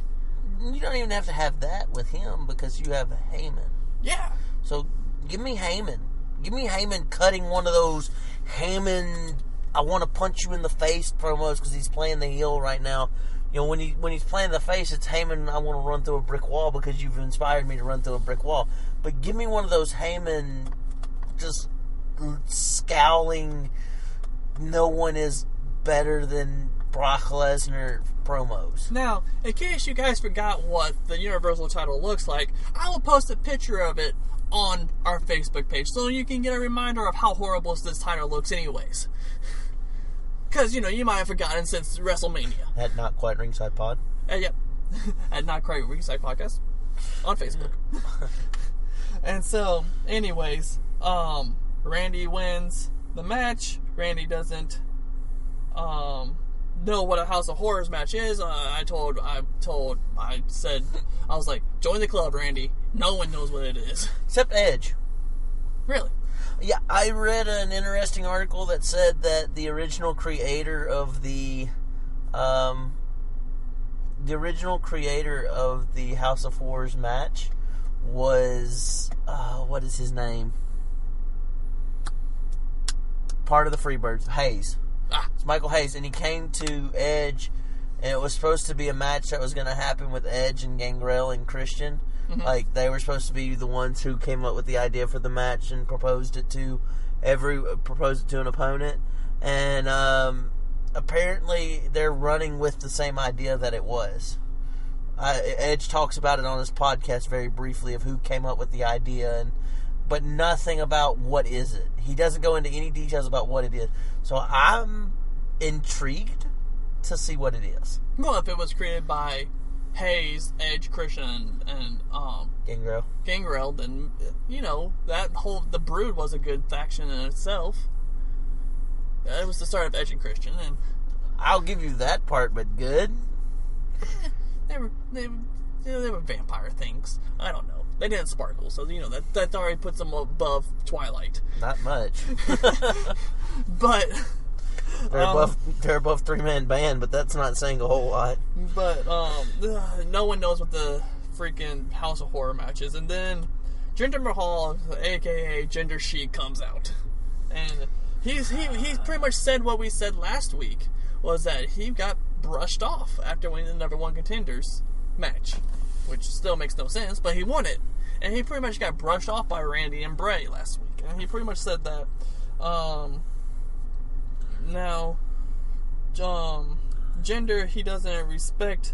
You don't even have to have that with him because you have Heyman. Yeah. So give me Heyman. Give me Heyman cutting one of those Heyman I want to punch you in the face promos because he's playing the heel right now. You know, when he's playing the face, it's Heyman, I want to run through a brick wall because you've inspired me to run through a brick wall. But give me one of those Heyman just scowling, no one is better than Brock Lesnar promos. Now, in case you guys forgot what the Universal title looks like, I will post a picture of it on our Facebook page so you can get a reminder of how horrible this title looks anyways. Because, you know, you might have forgotten since WrestleMania. At Not Quite Ringside Pod? Yep. At Not Quite Ringside Podcast. On Facebook. And so, anyways, Randy wins the match. Randy doesn't know what a House of Horrors match is. I was like, join the club, Randy. No one knows what it is. Except Edge. Really? Yeah, I read an interesting article that said that the original creator of the House of Horrors match was what is his name? Part of the Freebirds, Hayes. It's Michael Hayes, and he came to Edge, and it was supposed to be a match that was going to happen with Edge and Gangrel and Christian. Mm-hmm. Like, they were supposed to be the ones who came up with the idea for the match and proposed it to an opponent. And apparently they're running with the same idea that it was. Edge talks about it on his podcast very briefly of who came up with the idea, but nothing about what is it. He doesn't go into any details about what it is. So I'm intrigued to see what it is. Well, if it was created by Hayes, Edge, Christian, and Gangrel, then, you know, the Brood was a good faction in itself. It was the start of Edge and Christian, and I'll give you that part, but good. They were vampire things. I don't know. They didn't sparkle, so, you know, that already puts them above Twilight. Not much. But they're above three-man band, but that's not saying a whole lot. But no one knows what the freaking House of Horror match is. And then Jinder Mahal, aka Jinder Sheik, comes out, and he's pretty much said what we said last week, was that he got brushed off after winning the number one contenders match, which still makes no sense, but he won it, and he pretty much got brushed off by Randy and Bray last week, and he pretty much said that now Jinder, he doesn't respect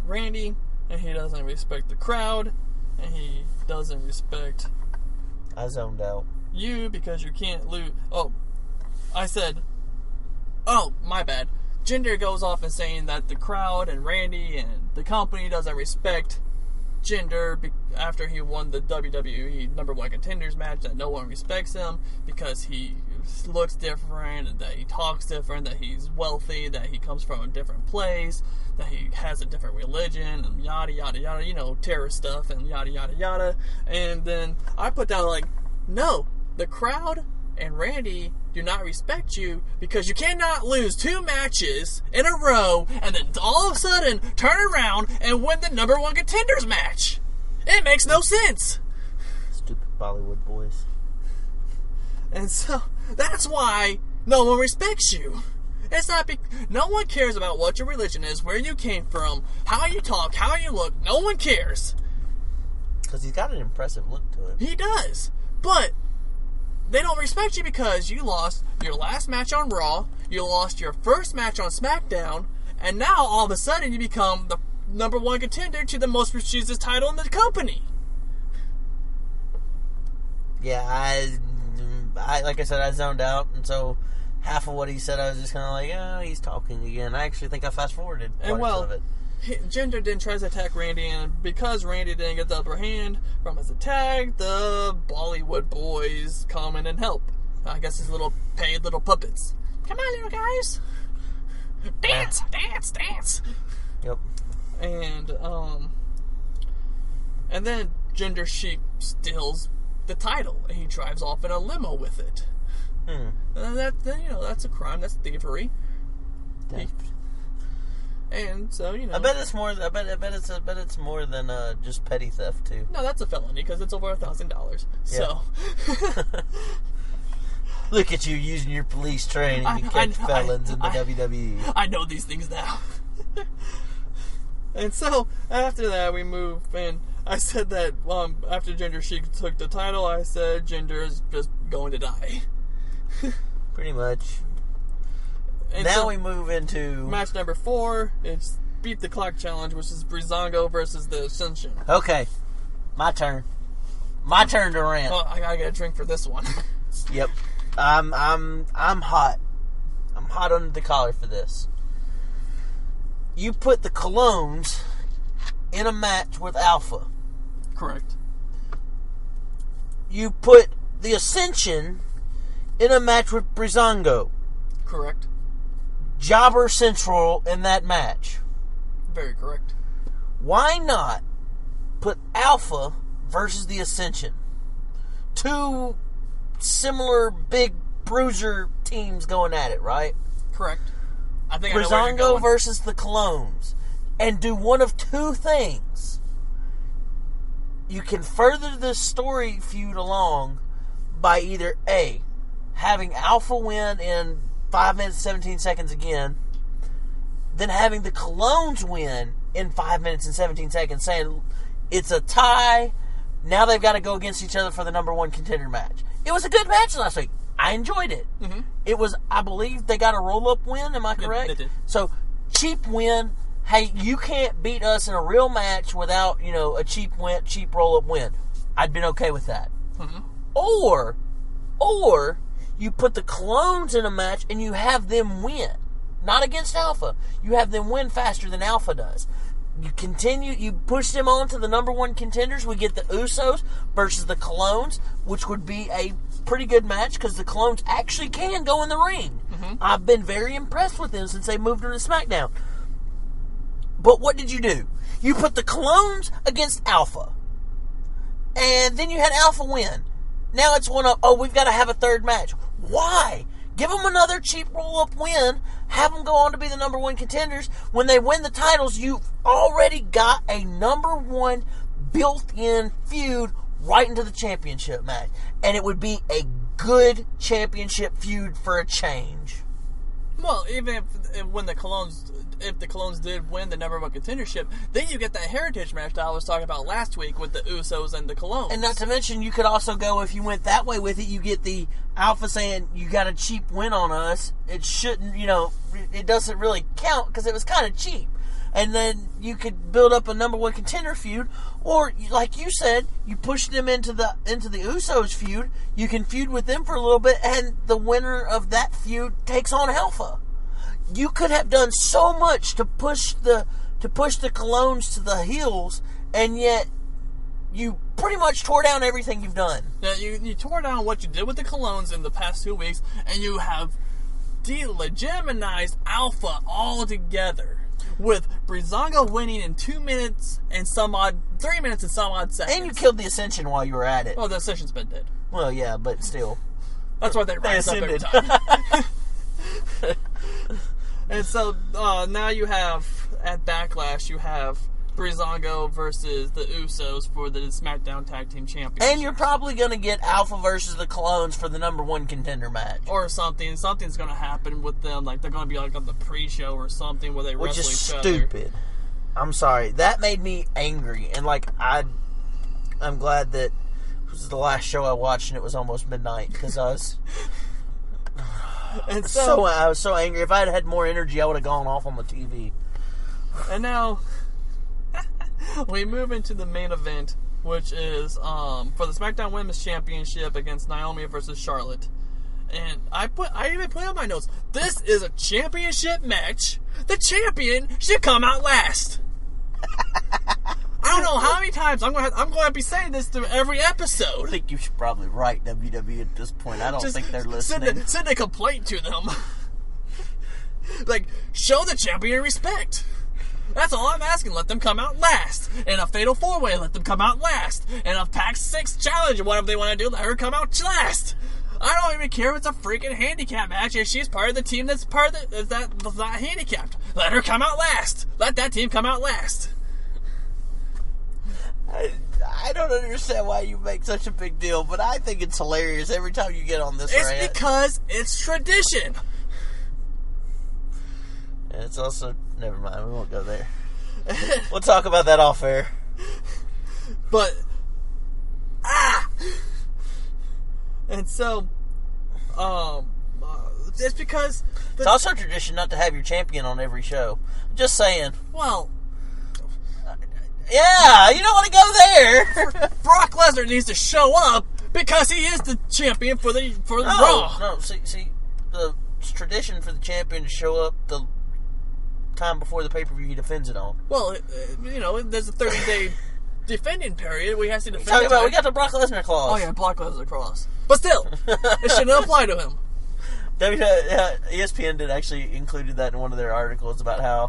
Randy, and he doesn't respect the crowd, and he doesn't respect I zoned out you because you can't lose. My bad. Jinder goes off and saying that the crowd and Randy and the company doesn't respect Jinder after he won the WWE number one contenders match, that no one respects him because he looks different, and that he talks different, that he's wealthy, that he comes from a different place, that he has a different religion, and yada yada yada, you know, terrorist stuff and yada yada yada. And then I put down like, no, the crowd and Randy do not respect you because you cannot lose 2 matches in a row and then all of a sudden turn around and win the number one contenders match. It makes no sense. Stupid Bollywood boys. And so that's why no one respects you. It's not no one cares about what your religion is, where you came from, how you talk, how you look. No one cares. Because he's got an impressive look to him. He does. But they don't respect you because you lost your last match on Raw, you lost your first match on Smackdown, and now all of a sudden you become the number one contender to the most prestigious title in the company. Yeah, I like I said, I zoned out, and so half of what he said, I was just kind of like, oh, he's talking again. I actually think I fast-forwarded parts of it. Ginger then tries to attack Randy, and because Randy didn't get the upper hand from his attack, the Bollywood boys come in and help. I guess his paid little puppets. Come on, little guys. Dance, dance, dance. Yep. And then Ginger Sheep steals the title, and he drives off in a limo with it. And that's a crime. That's thievery. And so, I bet it's more. I bet it's more than just petty theft too. No, that's a felony because it's over $1,000. So. Look at you using your police training to catch felons in the WWE. I know these things now. And so, after that, we move, and I said that after Ginger Sheik took the title, I said Ginger is just going to die. Pretty much. And now so we move into... match number 4. It's Beat the Clock Challenge, which is Breezango versus the Ascension. Okay. My turn. My turn to rant. Oh, I gotta get a drink for this one. Yep. I'm hot. I'm hot under the collar for this. You put the Colognes in a match with Alpha. Correct. You put the Ascension in a match with Breezango. Correct. Jobber Central in that match. Very correct. Why not put Alpha versus the Ascension? Two similar big bruiser teams going at it, right? Correct. I think Breezango versus the Colognes. And do one of two things. You can further this story feud along by either A, having Alpha win in 5 minutes and 17 seconds again, then having the Colognes win in 5 minutes and 17 seconds, saying it's a tie. Now they've got to go against each other for the number 1 contender match. It was a good match last week. I enjoyed it. Mm-hmm. It was, I believe, they got a roll-up win. Am I correct? They did. So, cheap win. Hey, you can't beat us in a real match without, a cheap roll-up win. I'd been okay with that. Mm-hmm. Or you put the Colognes in a match and you have them win. Not against Alpha. You have them win faster than Alpha does. You push them on to the number 1 contenders. We get the Usos versus the Colognes, which would be a pretty good match because the Colognes actually can go in the ring. Mm-hmm. I've been very impressed with them since they moved to Smackdown. But what did you do? You put the Colognes against Alpha. And then you had Alpha win. Now it's we've got to have a third match. Why? Give them another cheap roll-up win. Have them go on to be the number 1 contenders. When they win the titles, you've already got a number 1 built-in feud right into the championship match. And it would be a good championship feud for a change. Well, even if the Colognes did win the number 1 contendership, then you get that heritage match that I was talking about last week with the Usos and the Colognes. And not to mention, you could also go, if you went that way with it, you get the Alpha saying, you got a cheap win on us. It shouldn't, it doesn't really count because it was kind of cheap. And then you could build up a number 1 contender feud, or like you said, you push them into the Usos feud. You can feud with them for a little bit, and the winner of that feud takes on Alpha. You could have done so much to push the Colognes to the heels, and yet you pretty much tore down everything you've done. Yeah, you tore down what you did with the Colognes in the past 2 weeks, and you have delegitimized Alpha altogether. With Breezango winning in 2 minutes and 3 minutes and some odd seconds. And you killed the Ascension while you were at it. Oh, the Ascension's been dead. Well, yeah, but still. That's why they rise up every time. And so, now you have, at Backlash, you have Breezango versus the Usos for the SmackDown Tag Team Championship. And you're probably going to get Alpha versus the Colognes for the number 1 contender match. Or something. Something's going to happen with them. Like, they're going to be like on the pre-show or something where they wrestle each other. Which is stupid. I'm sorry. That made me angry. And, I'm glad that it was the last show I watched and it was almost midnight because I was... And so, I was so angry. If I had had more energy, I would have gone off on the TV. And now... we move into the main event, which is for the SmackDown Women's Championship against Naomi versus Charlotte. And I even put on my notes, this is a championship match. The champion should come out last. I don't know how many times I'm going to be saying this through every episode. I think you should probably write WWE at this point. I don't think they're listening. Send a complaint to them. Like, show the champion respect. That's all I'm asking. Let them come out last. In a Fatal 4-Way, let them come out last. In a Pack 6 Challenge, whatever they want to do, let her come out last. I don't even care if it's a freaking handicap match. If she's part of the team that's not handicapped, let her come out last. Let that team come out last. I don't understand why you make such a big deal, but I think it's hilarious every time you get on this rant. It's because it's tradition. And it's also... Never mind, we won't go there. We'll talk about that off air. But... And so... it's because... It's also a tradition not to have your champion on every show. Just saying. Well... Yeah, you don't want to go there. Brock Lesnar needs to show up because he is the champion for Raw. No, see, it's tradition for the champion to show up the time before the pay-per-view he defends it on. Well, there's a 30-day defending period where he has to defend. Talking about, we got the Brock Lesnar clause. Oh yeah, Brock Lesnar clause. But still, it shouldn't apply to him. ESPN did actually included that in one of their articles about how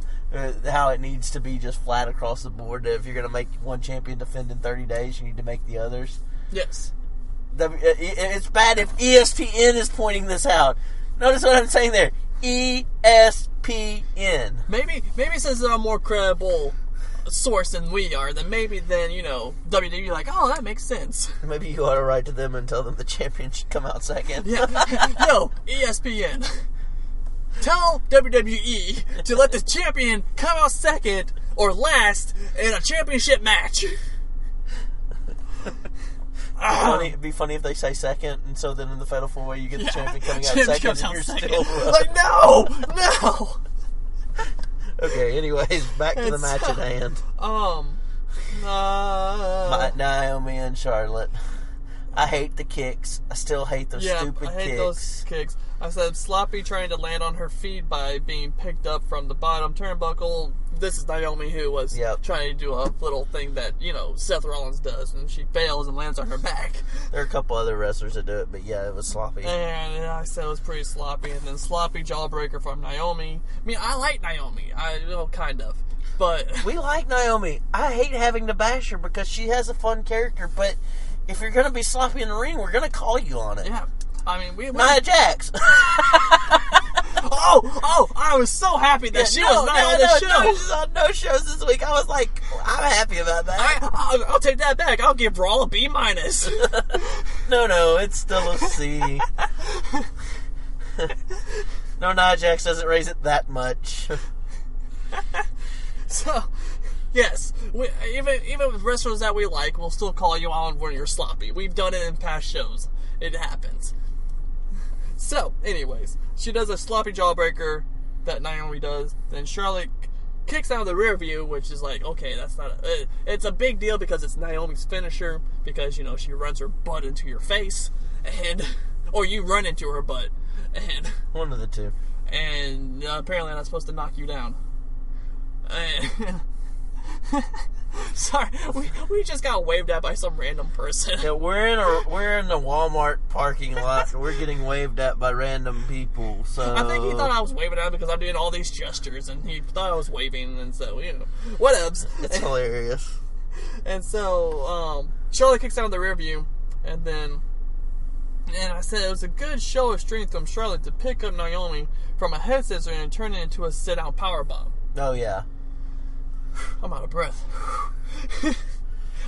it needs to be just flat across the board. If you're going to make one champion defend in 30 days, you need to make the others. Yes. It's bad if ESPN is pointing this out. Notice what I'm saying there. ESPN. Maybe since they're a more credible source than we are, then WWE like, oh, that makes sense. Maybe you ought to write to them and tell them the champion should come out second. Yeah. Yo, ESPN. Tell WWE to let the champion come out second or last in a championship match. It'd be funny if they say second, and so then in the Fatal 4-Way you get the champion coming out second, and you're still like, no. Okay, anyways, back to the match at hand. Naomi and Charlotte. I hate the kicks. I still hate those stupid kicks. I hate those kicks. I said sloppy trying to land on her feet by being picked up from the bottom turnbuckle. This is Naomi who was trying to do a little thing that, Seth Rollins does, and she fails and lands on her back. There are a couple other wrestlers that do it, but yeah, it was sloppy. And I said it was pretty sloppy. And then sloppy jawbreaker from Naomi. I mean, I like Naomi. Kind of. But we like Naomi. I hate having to bash her because she has a fun character, but if you're going to be sloppy in the ring, we're going to call you on it. Yeah. I mean, Nia Jax. I was so happy that she was not on the show. No, she's on no shows this week. I was like, I'm happy about that. I'll take that back. I'll give Raw a B-. No, it's still a C. No, Nia Jax doesn't raise it that much. So, yes, even with wrestlers that we like, we'll still call you on when you're sloppy. We've done it in past shows. It happens. So, anyways, she does a sloppy jawbreaker that Naomi does. Then Charlotte kicks out of the rear view, which is like, okay, that's not it's a big deal because it's Naomi's finisher, because, she runs her butt into your face, or you run into her butt, and one of the two. And apparently I'm not supposed to knock you down. Sorry, we just got waved at by some random person. Yeah, we're in the Walmart parking lot. We're getting waved at by random people. So I think he thought I was waving at him because I'm doing all these gestures, and he thought I was waving, and so whatevs. It's hilarious. And so Charlotte kicks out of the rear view, and I said it was a good show of strength from Charlotte to pick up Naomi from a head scissor and turn it into a sit-down powerbomb. Oh yeah. I'm out of breath.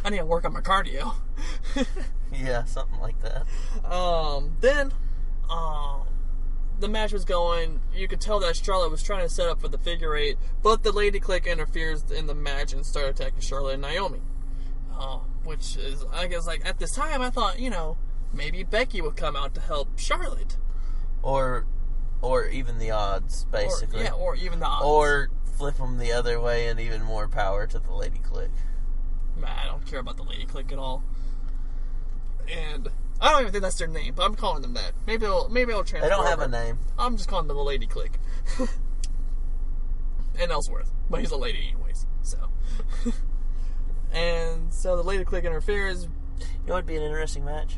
I need to work on my cardio. Yeah, something like that. Then the match was going. You could tell that Charlotte was trying to set up for the figure eight, but the Lady Clique interferes in the match and started attacking Charlotte and Naomi. Which is, I guess, like, at this time, I thought, maybe Becky would come out to help Charlotte. Or even the odds, basically. Or even the odds. Or flip them the other way and even more power to the Lady Clique. I don't care about the Lady Clique at all. And I don't even think that's their name, but I'm calling them that. Maybe I'll transfer. They don't have over. a name. I'm just calling them the Lady Click. And Ellsworth, but he's a lady anyways. So, and so the Lady Click interferes. You know what'd be an interesting match?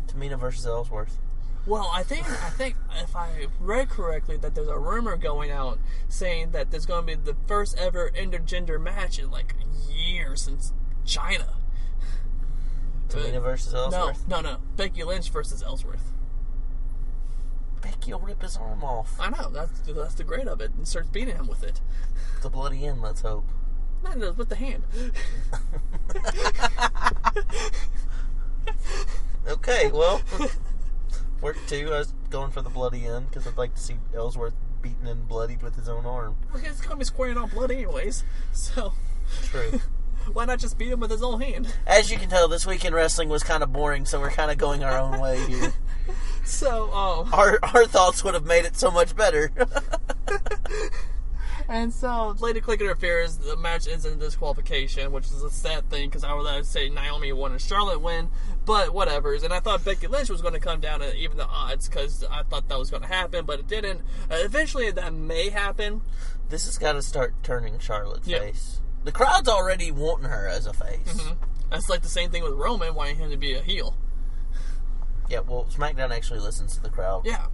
Tamina versus Ellsworth. Well, I think if I read correctly, that there's a rumor going out saying that there's going to be the first ever intergender match in like years since China. Tamina versus Ellsworth? No. Becky Lynch versus Ellsworth. Becky will rip his arm off. I know. That's the great of it. And starts beating him with it. The bloody end, let's hope. No, with the hand. Okay, well, work 2. I was going for the bloody end because I'd like to see Ellsworth beaten and bloodied with his own arm. Well, he's going to be squaring on blood anyways. So. True. Why not just beat him with his own hand? As you can tell, this week in wrestling was kind of boring, so we're kind of going our own way here. So, our thoughts would have made it so much better. And so, Lady Click interferes. The match ends in disqualification, which is a sad thing because I would say Naomi won and Charlotte win, but whatever's. And I thought Becky Lynch was going to come down and even the odds because I thought that was going to happen, but it didn't. Eventually, that may happen. This has got to start turning Charlotte's face. The crowd's already wanting her as a face. Mm-hmm. That's like the same thing with Roman, wanting him to be a heel. Yeah, well, SmackDown actually listens to the crowd. Yeah.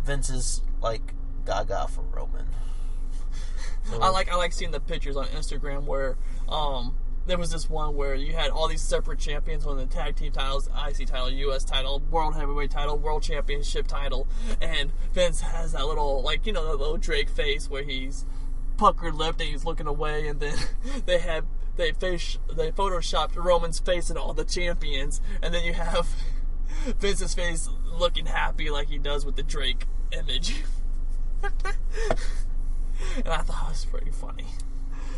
Vince is like gaga for Roman. So, I like seeing the pictures on Instagram where there was this one where you had all these separate champions on the tag team titles, IC title, US title, World Heavyweight title, World Championship title, and Vince has that little, like, you know, the little Drake face where he's puckered lipped and he's looking away, and then they photoshopped Roman's face and all the champions, and then you have Vince's face looking happy like he does with the Drake image. And I thought it was pretty funny.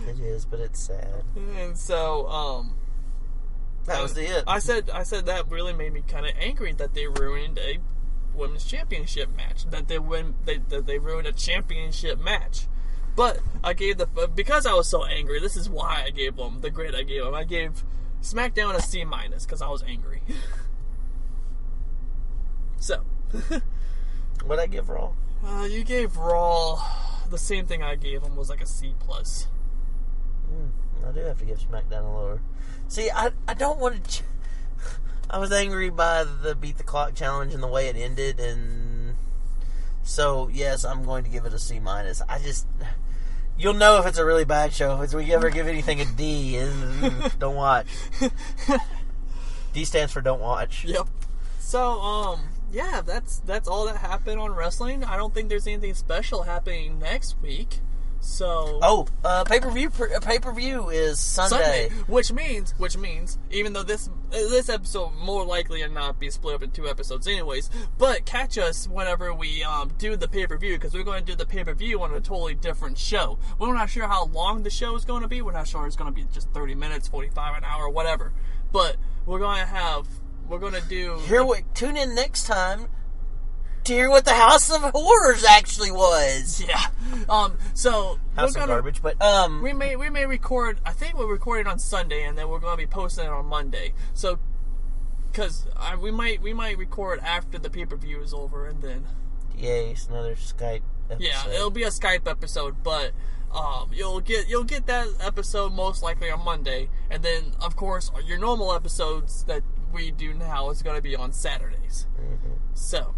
It is, but it's sad. And so, that was it. I said that really made me kind of angry that they ruined a women's championship match. That they ruined a championship match. But I gave because I was so angry. This is why I gave them the grade I gave them. I gave SmackDown a C- because I was angry. So, what'd I give Raw? You gave Raw the same thing I gave them, was like a C+. I do have to give SmackDown a lower. See, I don't want to. I was angry by the Beat the Clock challenge and the way it ended, and so yes, I'm going to give it a C-. I just, you'll know if it's a really bad show if we ever give anything a D. Don't watch. D stands for don't watch. Yep. So, yeah, that's all that happened on wrestling. I don't think there's anything special happening next week. So pay-per-view is Sunday. Which means even though this episode more likely to not be split up in 2 episodes anyways, but catch us whenever we do the pay-per-view, because we're going to do the pay-per-view on a totally different show. We're not sure how long the show is going to be. We're not sure it's going to be just 30 minutes, 45, an hour, whatever. But we're going to do... Tune in next time to hear what the House of Horrors actually was. Yeah. So House of Garbage, but we may record. I think we're recording on Sunday, and then we're going to be posting it on Monday. So, because we might record after the pay-per-view is over, and then yay, it's another Skype episode. Yeah, it'll be a Skype episode, but you'll get that episode most likely on Monday, and then of course your normal episodes that we do now is going to be on Saturdays. Mm-hmm. So,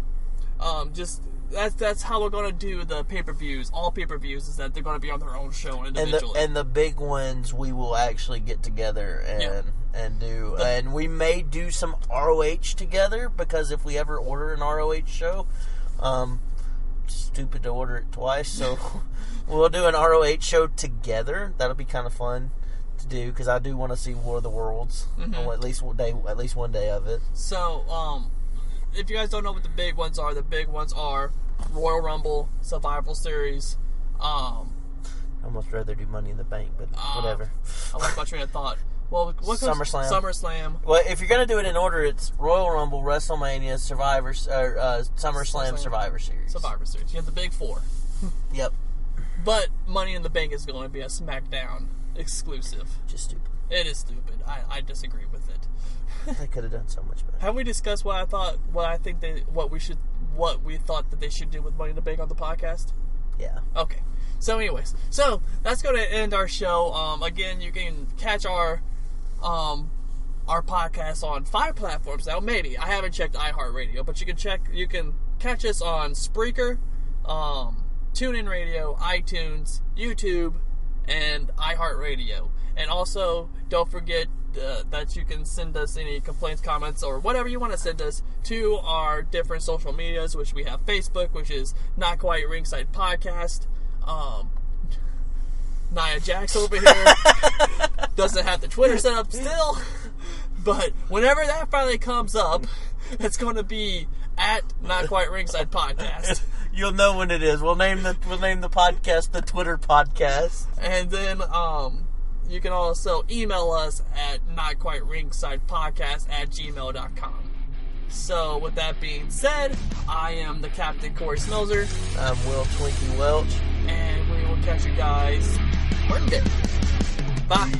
just that's how we're going to do the pay-per-views. All pay-per-views is that they're going to be on their own show individually. And the big ones we will actually get together and do. And we may do some ROH together, because if we ever order an ROH show, stupid to order it twice, so we'll do an ROH show together. That'll be kind of fun to do, because I do want to see War of the Worlds, or at least one day of it. So, if you guys don't know what the big ones are Royal Rumble, Survival Series. I'd almost rather do Money in the Bank, but whatever. I lost my train of thought. Well, what comes SummerSlam. Well, if you're gonna do it in order, it's Royal Rumble, WrestleMania, SummerSlam, Survivor Series. Survivor Series. You have the big 4. Yep. But Money in the Bank is going to be a Smackdown exclusive. Just stupid. It is stupid. I disagree with it. They could have done so much better. Have we discussed what we thought that they should do with Money in the Bank on the podcast? Yeah. Okay. So anyways, that's going to end our show. Again, you can catch our podcast on 5 platforms now. Maybe I haven't checked iHeartRadio, but you can catch us on Spreaker, TuneIn Radio, iTunes, YouTube, and iHeartRadio. And also, don't forget that you can send us any complaints, comments, or whatever you want to send us to our different social medias, which we have Facebook, which is Not Quite Ringside Podcast. Nia Jax over here doesn't have the Twitter set up still, but whenever that finally comes up, it's going to be at Not Quite Ringside Podcast. You'll know when it is. We'll name the podcast the Twitter Podcast, and then you can also email us at notquiteringsidepodcast@gmail.com. So, with that being said, I am the Captain Corey Smelzer. I'm Will Twinkie Welch. And we will catch you guys Monday. Bye.